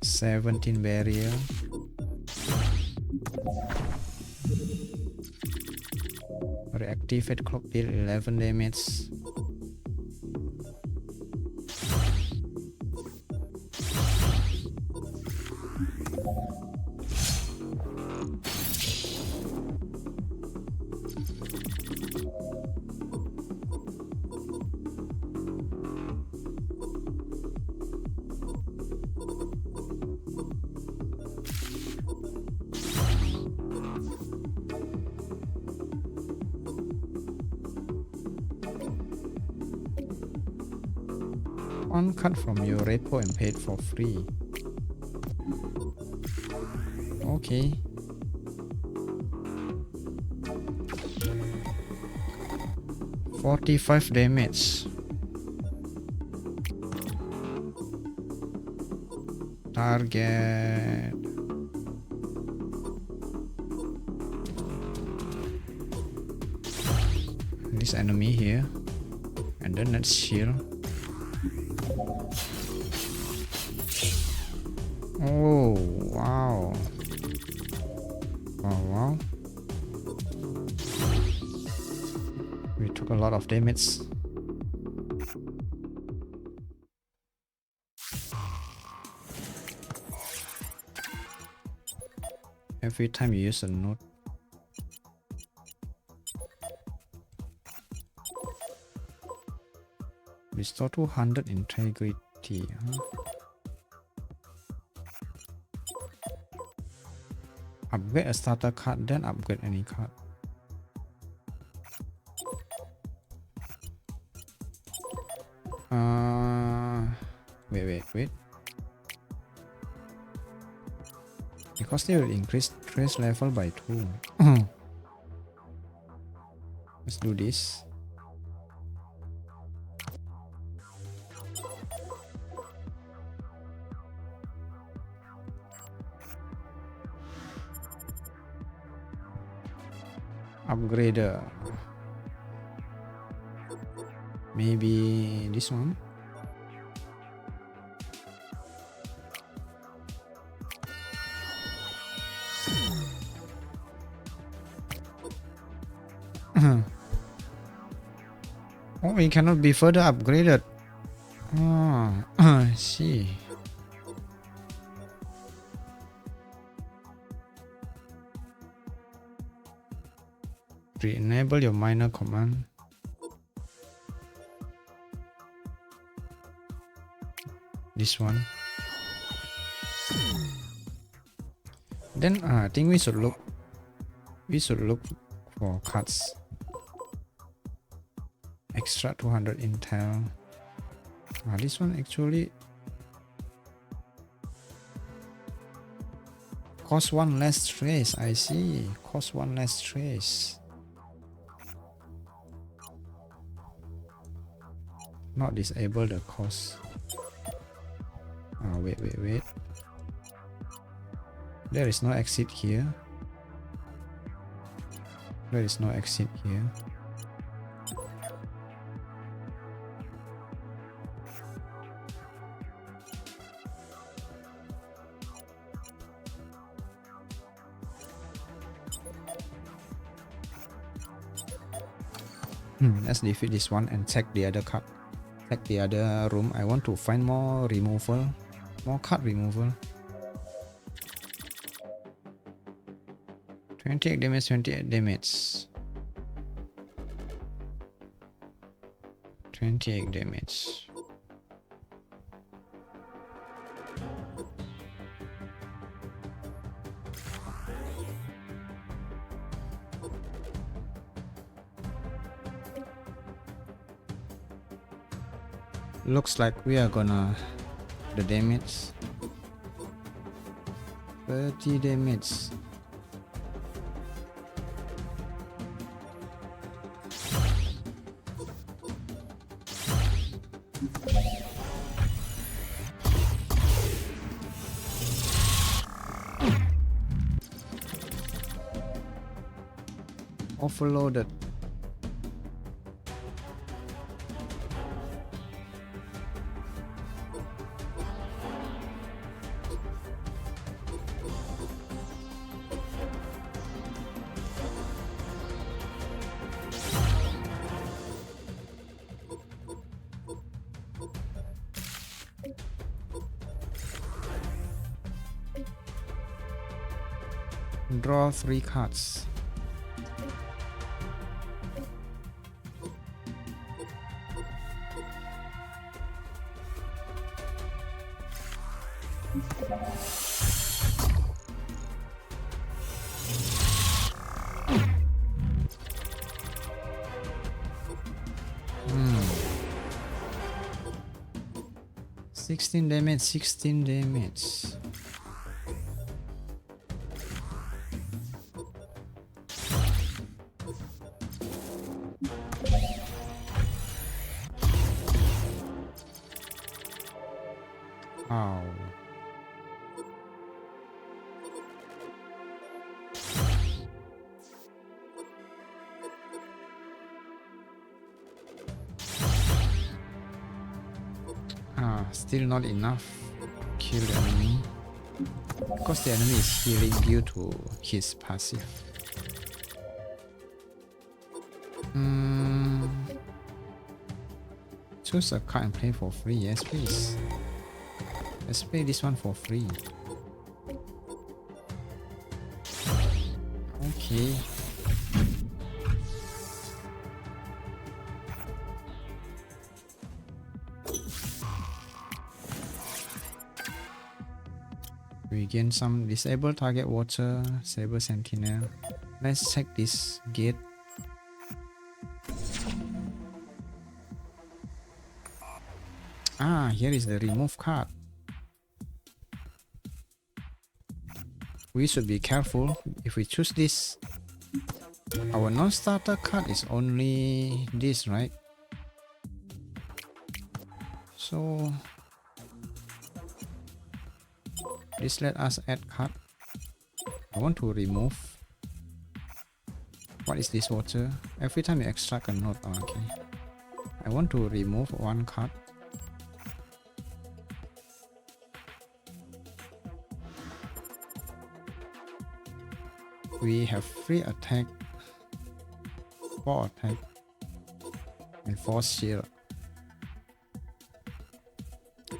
$17 barrier. Reactivate clock deal 11 damage. One cut from your repo and paid for free. Okay. $45 damage. Target. This enemy here. And then let's shield. Oh, wow. Oh, wow. We took a lot of damage. Every time you use a node. Restore 200 integrity, huh? Upgrade a starter card, then upgrade any card. Wait. Because they will increase trace level by 2. Let's do this. Upgrader. Maybe this one. Oh, it cannot be further upgraded. Oh, I see. Re-enable your minor command. This one. Then I think we should look for cards. Extra 200 intel. This one actually cost 1 less trace. I see. Cost 1 less trace. Not disable the cost. Wait. There is no exit here. Let's defeat this one and check the other card. Check the other room. I want to find more removal. More card removal. 28 damage, 28 damage. 28 damage. Looks like we are gonna the damage. 30 damage. Overloaded. Draw 3 cards. Hmm. 16 damage, 16 damage. Wow. Still not enough. Kill the enemy. Because the enemy is healing due to his passive. Choose a card and play for free. Yes, please. Let's play this one for free. Okay. We gain some disable target water, saber sentinel. Let's check this gate. Here is the remove card. We should be careful. If we choose this, our non-starter card is only this, right? So this let us add card. I want to remove. What is this water? Every time you extract a note. Okay. I want to remove one card. We have 3 attack, 4 attack, and 4 shield.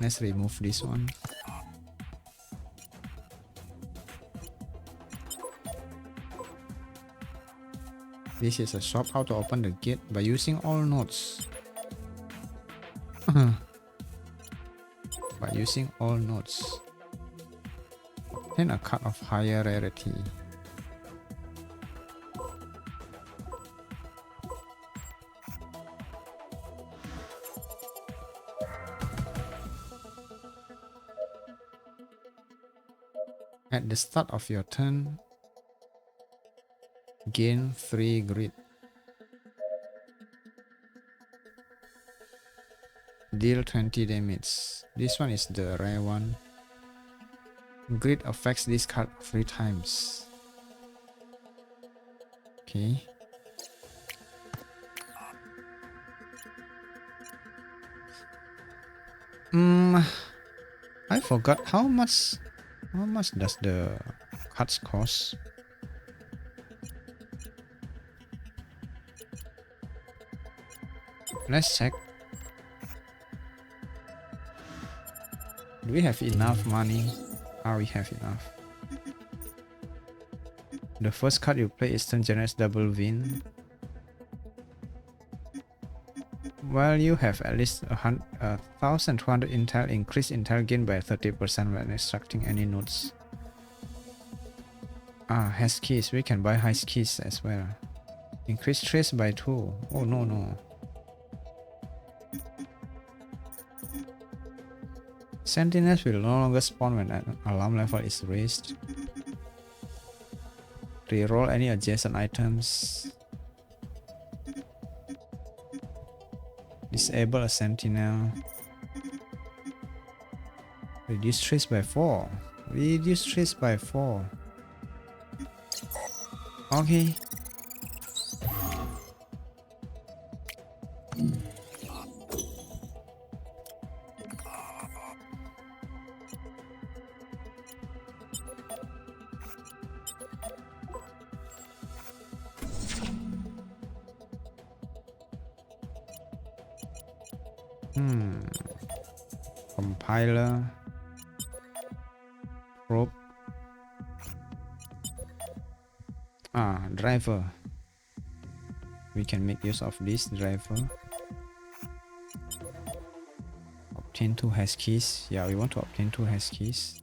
Let's remove this one. This is a shop. How to open the gate by using all nodes. By using all nodes. Obtain a card of higher rarity. At the start of your turn, gain 3 grit. Deal 20 damage. This one is the rare one. Grit affects this card 3 times. Okay. I forgot how much does the cards cost? Let's check. Do we have enough money? We have enough. The first card you play is turn generates double win. While you have at least 1,200 intel, increase intel gain by 30% when extracting any nodes. Has keys. We can buy high keys as well. Increase trace by 2. Oh no. Sentinels will no longer spawn when an alarm level is raised. Reroll any adjacent items. Disable a sentinel. Reduce trace by 4. Reduce trace by 4. Okay. Compiler. Probe. Driver. We can make use of this driver. Obtain 2 hash keys. Yeah, we want to obtain 2 hash keys.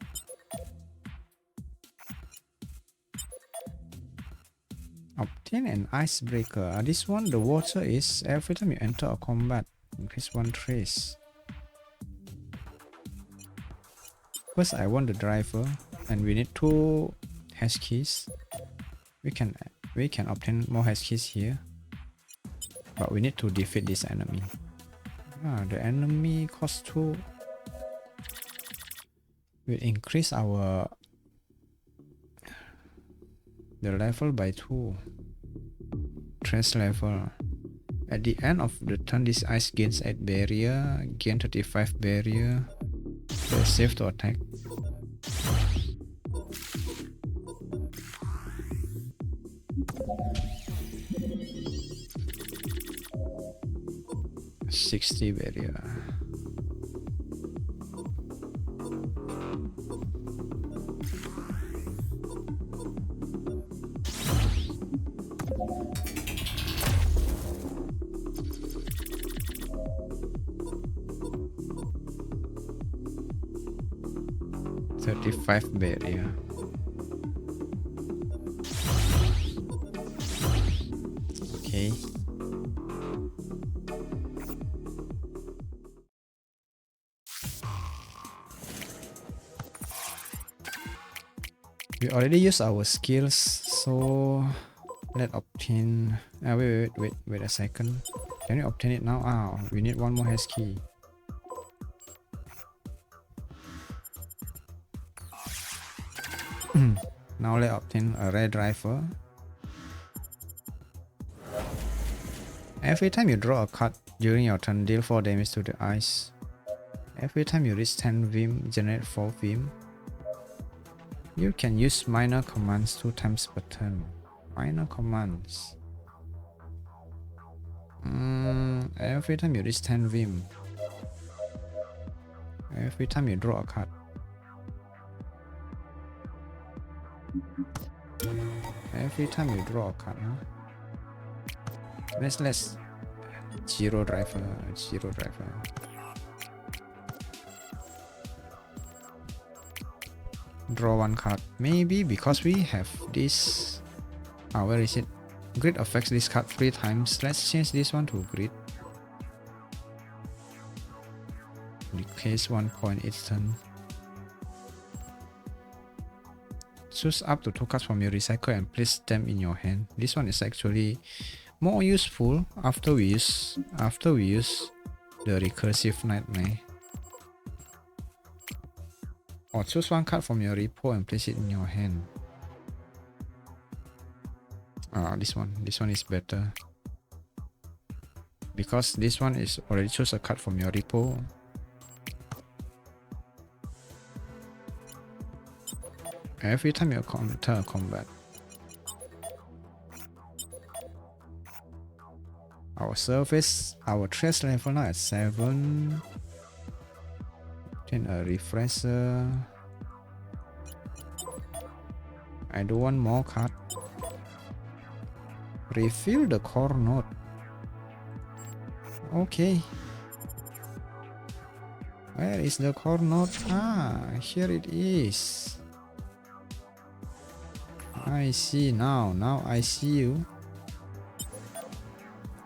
Obtain an icebreaker. This one, the water is every time you enter a combat, increase 1 trace. First, I want the driver, and we need 2 hash keys. We can obtain more hash keys here, but we need to defeat this enemy. The enemy cost 2. We increase the level by 2. Trace level. At the end of the turn, this ice gains 8 barrier, gain 35 barrier. Press save to attack. $60 barrier. $35 barrier. Okay. We already use our skills, so let's obtain. Wait a second. Can we obtain it now? We need 1 more hash key. Now let's obtain a red driver. Every time you draw a card during your turn, deal 4 damage to the ice. Every time you reach 10 Vim, generate 4 Vim. You can use minor commands 2 times per turn. Minor commands. Every time you reach 10 Vim. Every time you draw a card. Every time you draw a card, Let's zero driver. Draw 1 card. Maybe because we have this. Where is it? Grid affects this card 3 times. Let's change this one to grid. Decrease 1 point each turn. Choose up to 2 cards from your recycle and place them in your hand. This one is actually more useful after we use the recursive nightmare. Or choose 1 card from your repo and place it in your hand. This one is better, because this one is already choose a card from your repo. Every time you enter a combat. Our trace level now at 7. Then a refresher. I do 1 more card. Refill the core node. Okay. Where is the core node? Here it is. I see now. Now I see you.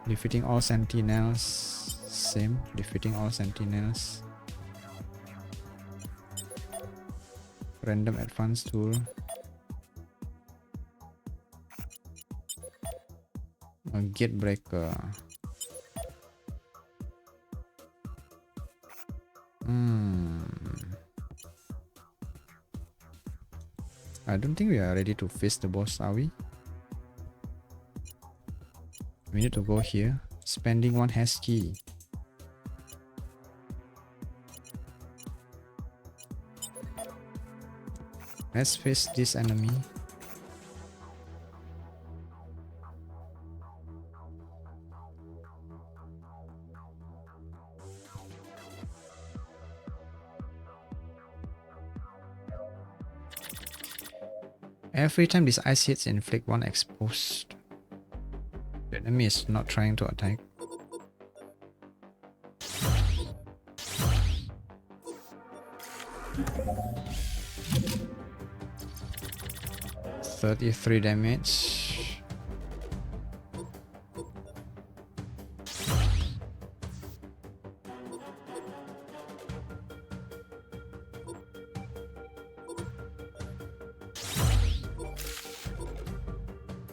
Defeating all sentinels. Same. Defeating all sentinels. Random advanced tool. A gate breaker. I don't think we are ready to face the boss, are we? We need to go here. Spending 1 hash key. Let's face this enemy. Every time this ice hits, inflict 1 exposed. The enemy is not trying to attack. $33 damage.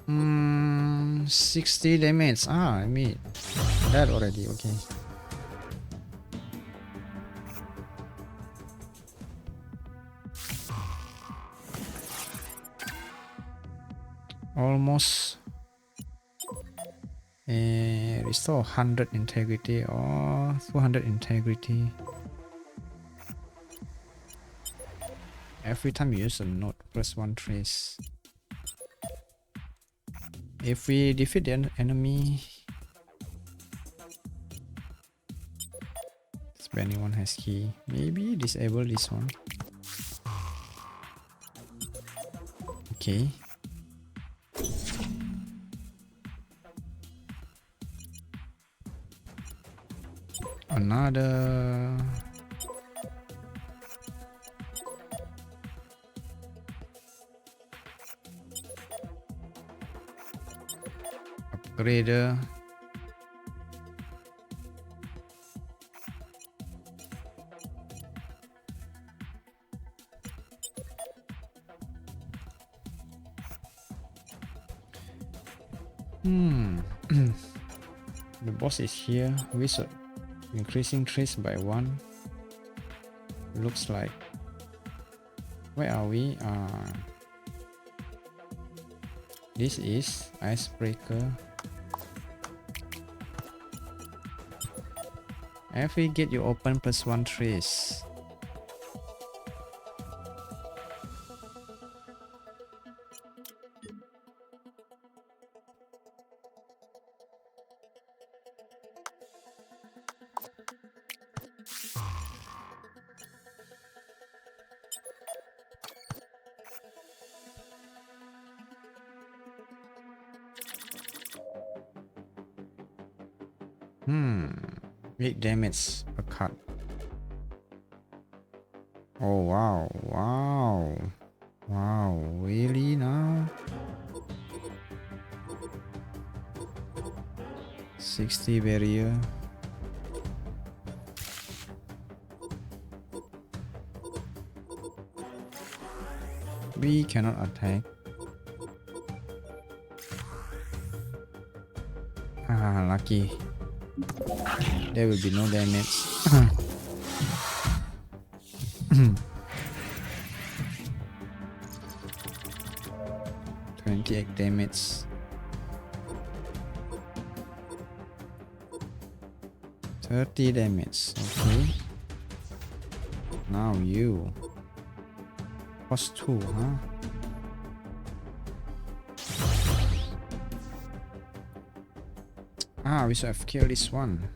Hmm, 60 damage. I made that already. Okay. Almost. Restore 100 integrity or 200 integrity. Every time you use a node, press 1 trace. If we defeat the enemy, spending 1 hash key. Maybe disable this one. Okay. Another. Upgrader. The boss is here. Wizard. Increasing trace by 1. Looks like. Where are we? This is icebreaker. Every gate you open plus 1 trace. Big damage per cut. Oh wow, wow, wow, really now? 60 barrier. We cannot attack. Lucky. There will be no damage. 28 damage. 30 damage. Okay. Now you. Cost 2, huh? We should have killed this one.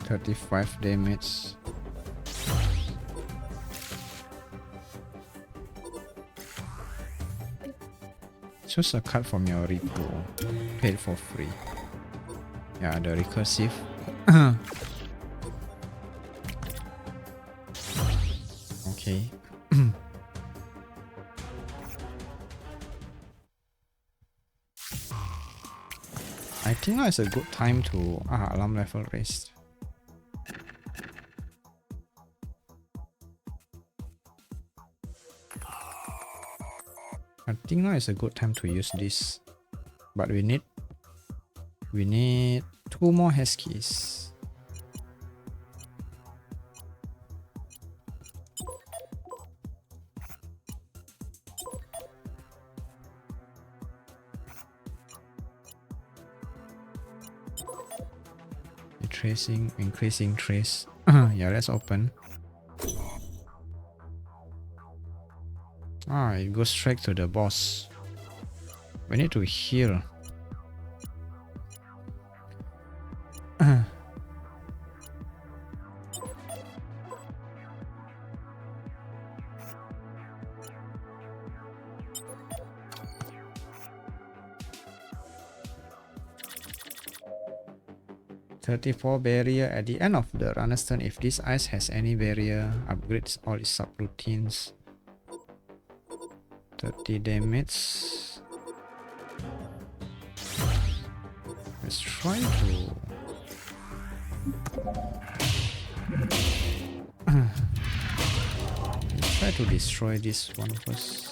$35 damage. Choose a card from your repo. Paid for free. Yeah, the recursive. Okay. I think now is a good time to alarm level raised. I think now is a good time to use this, but we need 2 more Huskies. Tracing, increasing trace. Yeah, let's open. It goes straight to the boss. We need to heal. 34 barrier at the end of the runner's turn. If this ice has any barrier, upgrades all its subroutines. 30 damage. Let's try to... Let's try to destroy this one first.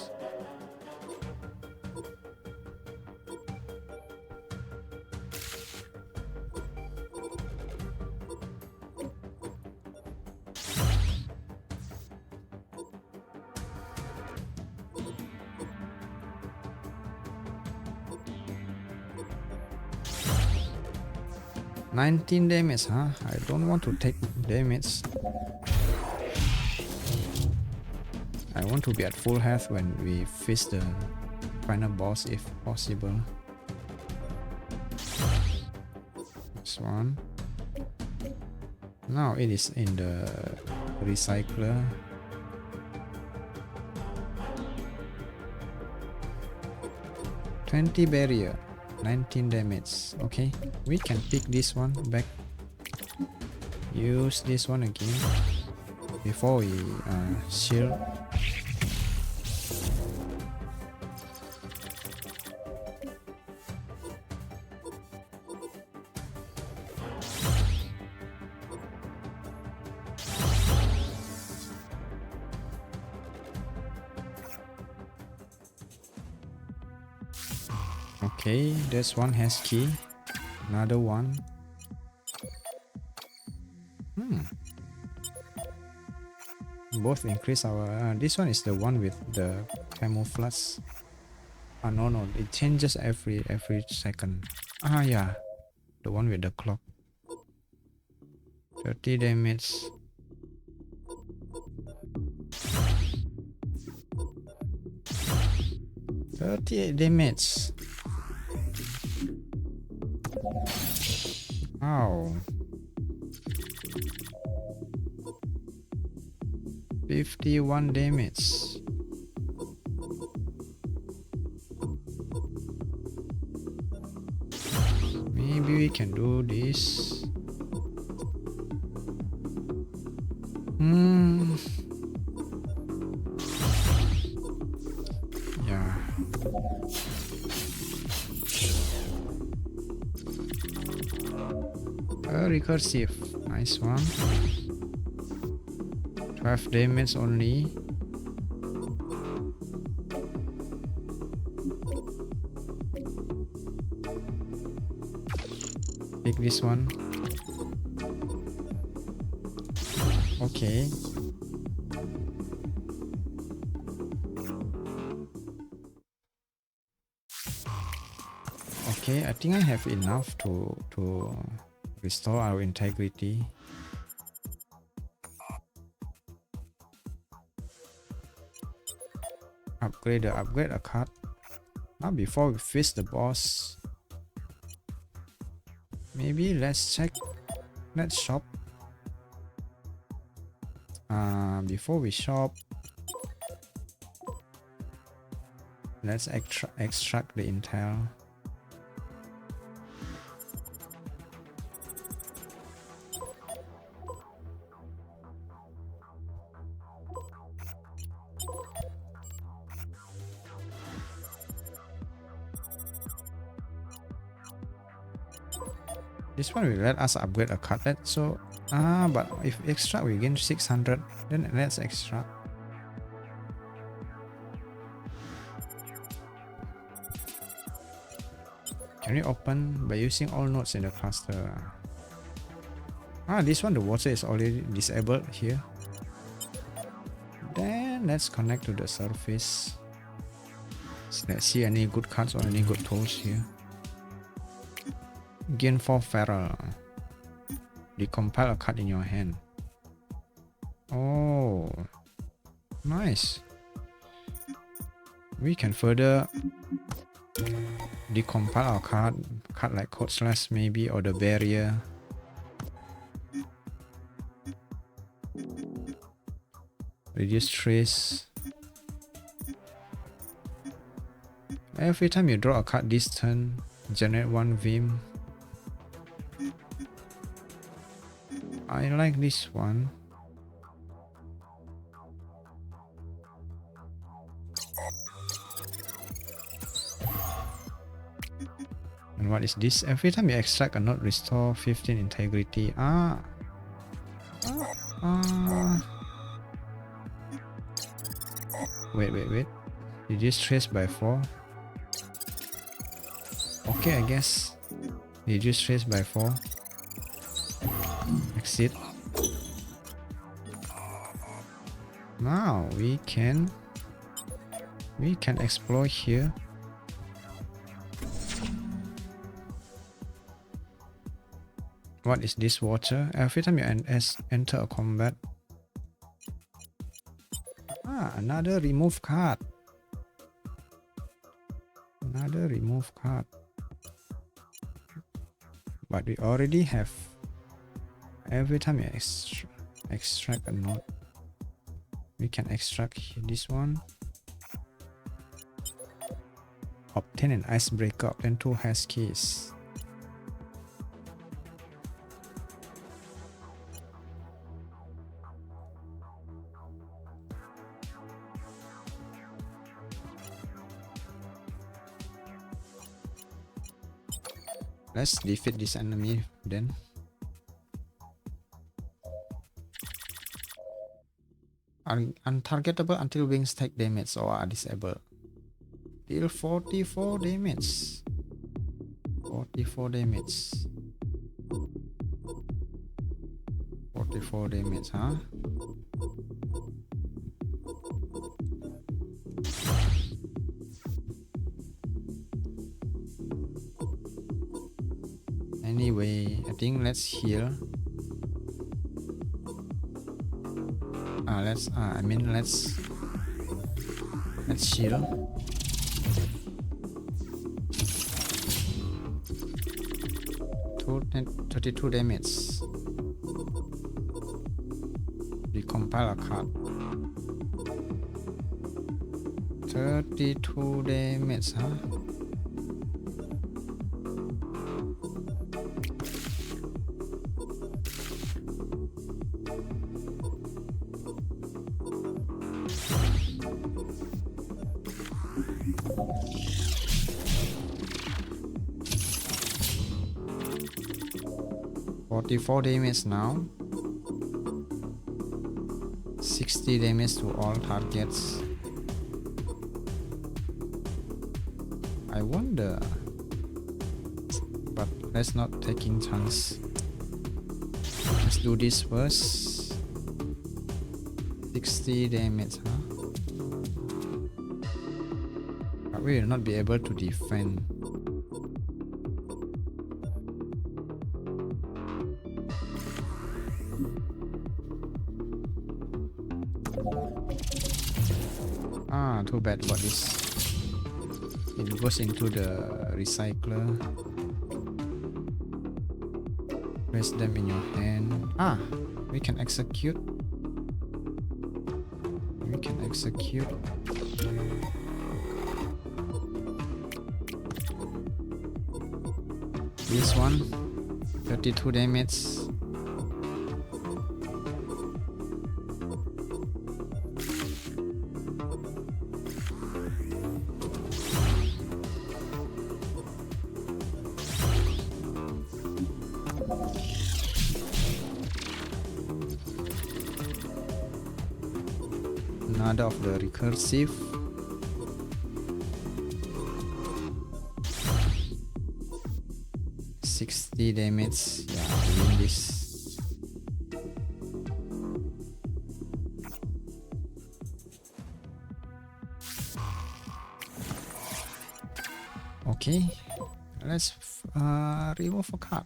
$19 damage, huh? I don't want to take damage. I want to be at full health when we face the final boss if possible. This one. Now it is in the recycler. $20 barrier. 19 damage. Okay, we can pick this one back. Use this one again before we shield. Okay, this one has key. Another one. Both increase our... this one is the one with the camouflage. No, it changes every second. Yeah, the one with the clock. 30 damage. $38 damage. Ow. 51 damage. Maybe we can do this. Yeah. Recursive. Nice one. 12 damage only. Pick this one. Okay. Okay, I think I have enough to restore our integrity. Upgrade a card. Now before we face the boss, maybe let's check. Let's shop. Before we shop, let's extract the intel. This one will let us upgrade a card. But if extract we gain 600, then let's extract. Can we open by using all nodes in the cluster? This one, the water is already disabled here. Then let's connect to the surface. So let's see any good cards or any good tools here. Gain 4 feral. Decompile a card in your hand. Oh, nice. We can further decompile our card like Code Slash maybe, or the barrier. Reduce trace. Every time you draw a card this turn, generate 1 Vim. I like this one. And what is this? Every time you extract a node, restore 15 integrity. Wait. Reduce trace by 4. Okay, I guess. Reduce trace by 4. Exit. Now we can explore here. What is this water? Every time you enter a combat. Another remove card. Another remove card. But we already have. Every time you extract a node, we can extract this one. Obtain an icebreaker, obtain 2 hash keys. Let's defeat this enemy then. Untargetable until wings take damage or are disabled. Deal 44 damage. 44 damage. 44 damage, huh? Anyway, I think let's heal. Let's heal. Total 32 damage. Recompile a card. 32 damage, huh? $44 damage now. 60 damage to all targets. I wonder, but let's not taking chance. Let's do this first. 60 damage, huh? But we will not be able to defend. Too bad about this. It goes into the recycler. Place them in your hand. We can execute. This one, 32 damage. another of the recursive. $60 damage. Yeah, doing this. Okay, let's remove a card.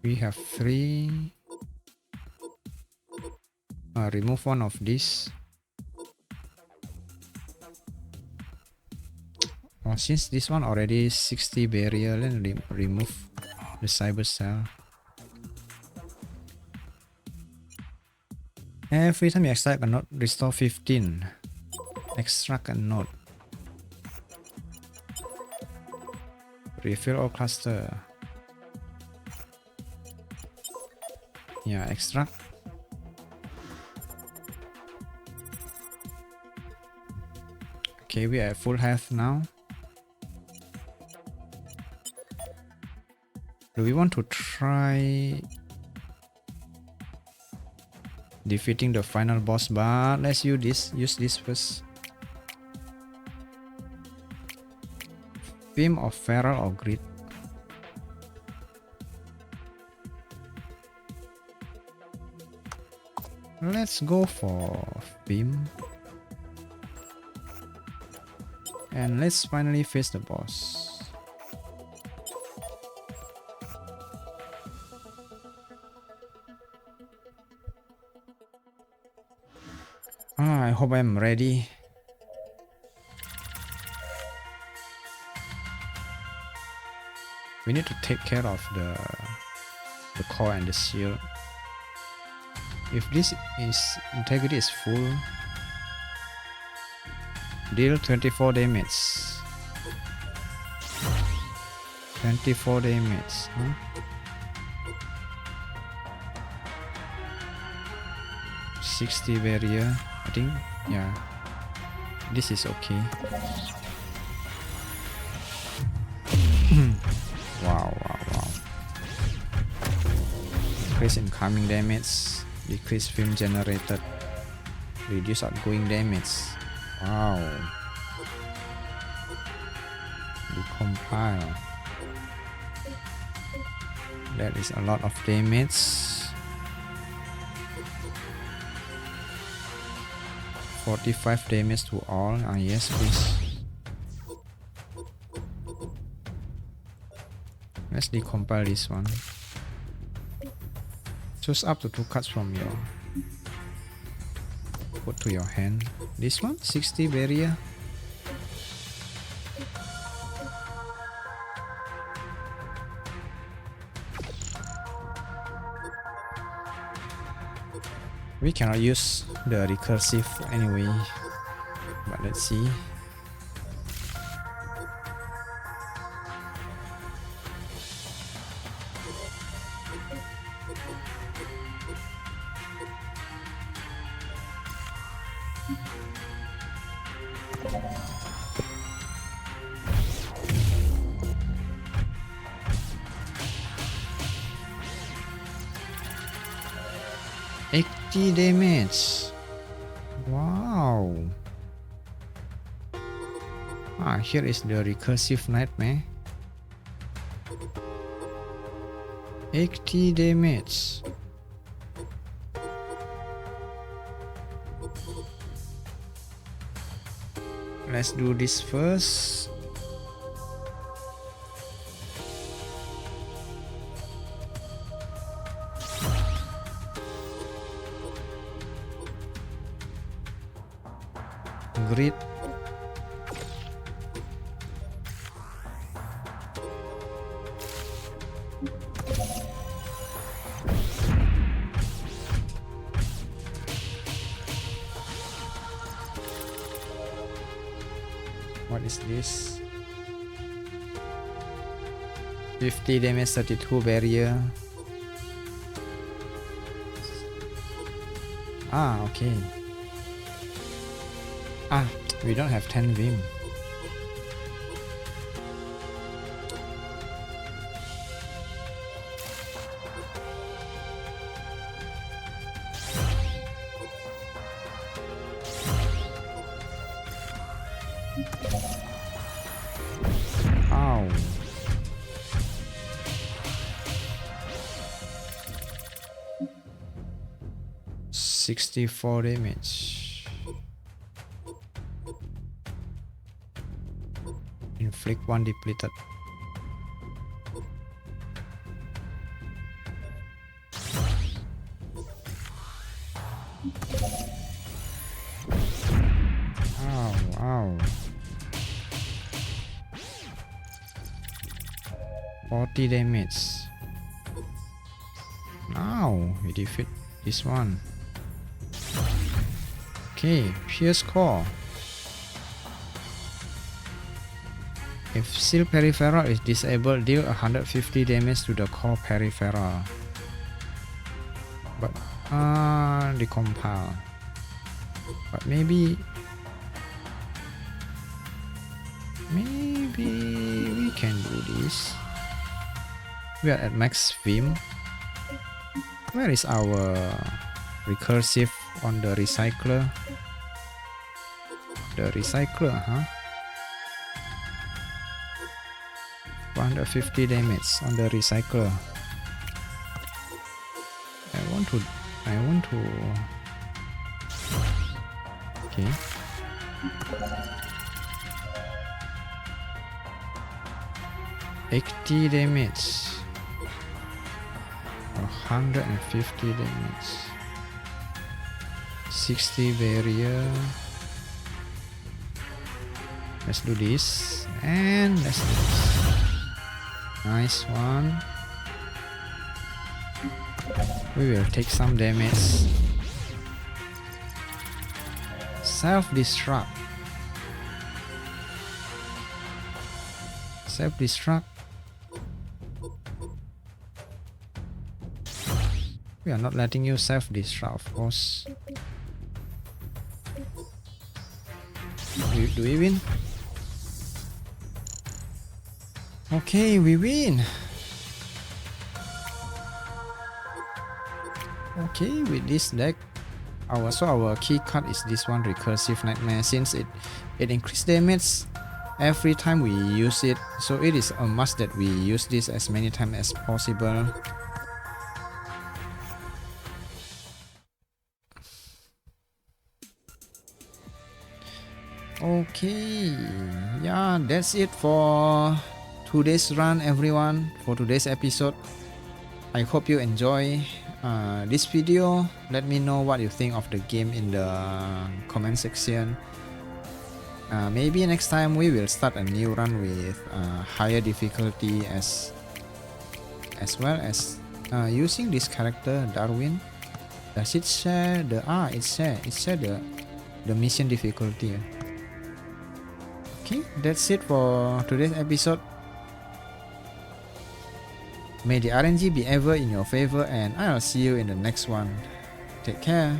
We have 3. Remove one of these. Oh, since this one already 60 barrier, then remove the cyber cell. Every time you extract a node, restore 15. Extract a node. Refill all cluster. Yeah, extract. Okay, we are at full health now. Do we want to try defeating the final boss? But let's use this first. Theme of Feral or Grid? Let's go for theme. And let's finally face the boss. I hope I'm ready. We need to take care of the core and the shield. If this integrity is full, deal 24 damage. 24 damage, huh? $60 barrier, I think. Yeah, this is okay. Wow. Increase incoming damage, decrease film generated, reduce outgoing damage. Wow. Decompile. That is a lot of damage. $45 damage to all. Yes, please. Let's decompile this one. Choose up to 2 cards from your put to your hand. This one 60 barrier. We cannot use the recursive anyway, but let's see. Damage. Wow. Here is the recursive nightmare. 80 damage. Let's do this first. Grid. What is this? 50 damage, 32 barrier. Okay. We don't have 10 Vim. 64 damage. Inflict 1 depleted. Ow. 40 damage. Now we defeat this one. Okay, Pierce Core. If Shield Peripheral is disabled, deal 150 damage to the core peripheral. But decompile. But maybe we can do this. We are at max Vim. Where is our recursive on the recycler? The recycler, huh? 150 damage on the recycler. I want to okay. $80 damage. 150 damage. 60 barrier. Let's do this and let's do this. Nice one. We will take some damage. Self-destruct. Self-destruct. We are not letting you self-destruct, of course. Do we win? Okay, we win. Okay, with this deck, our key card is this one, Recursive Nightmare, since it increases damage every time we use it, so it is a must that we use this as many times as possible. Okay, yeah, that's it for today's run, everyone, for today's episode. I hope you enjoy this video. Let me know what you think of the game in the comment section. Maybe next time we will start a new run with higher difficulty as well as using this character Darwin. Does it share the it share the mission difficulty? Okay, that's it for today's episode. May the RNG be ever in your favor, and I'll see you in the next one. Take care.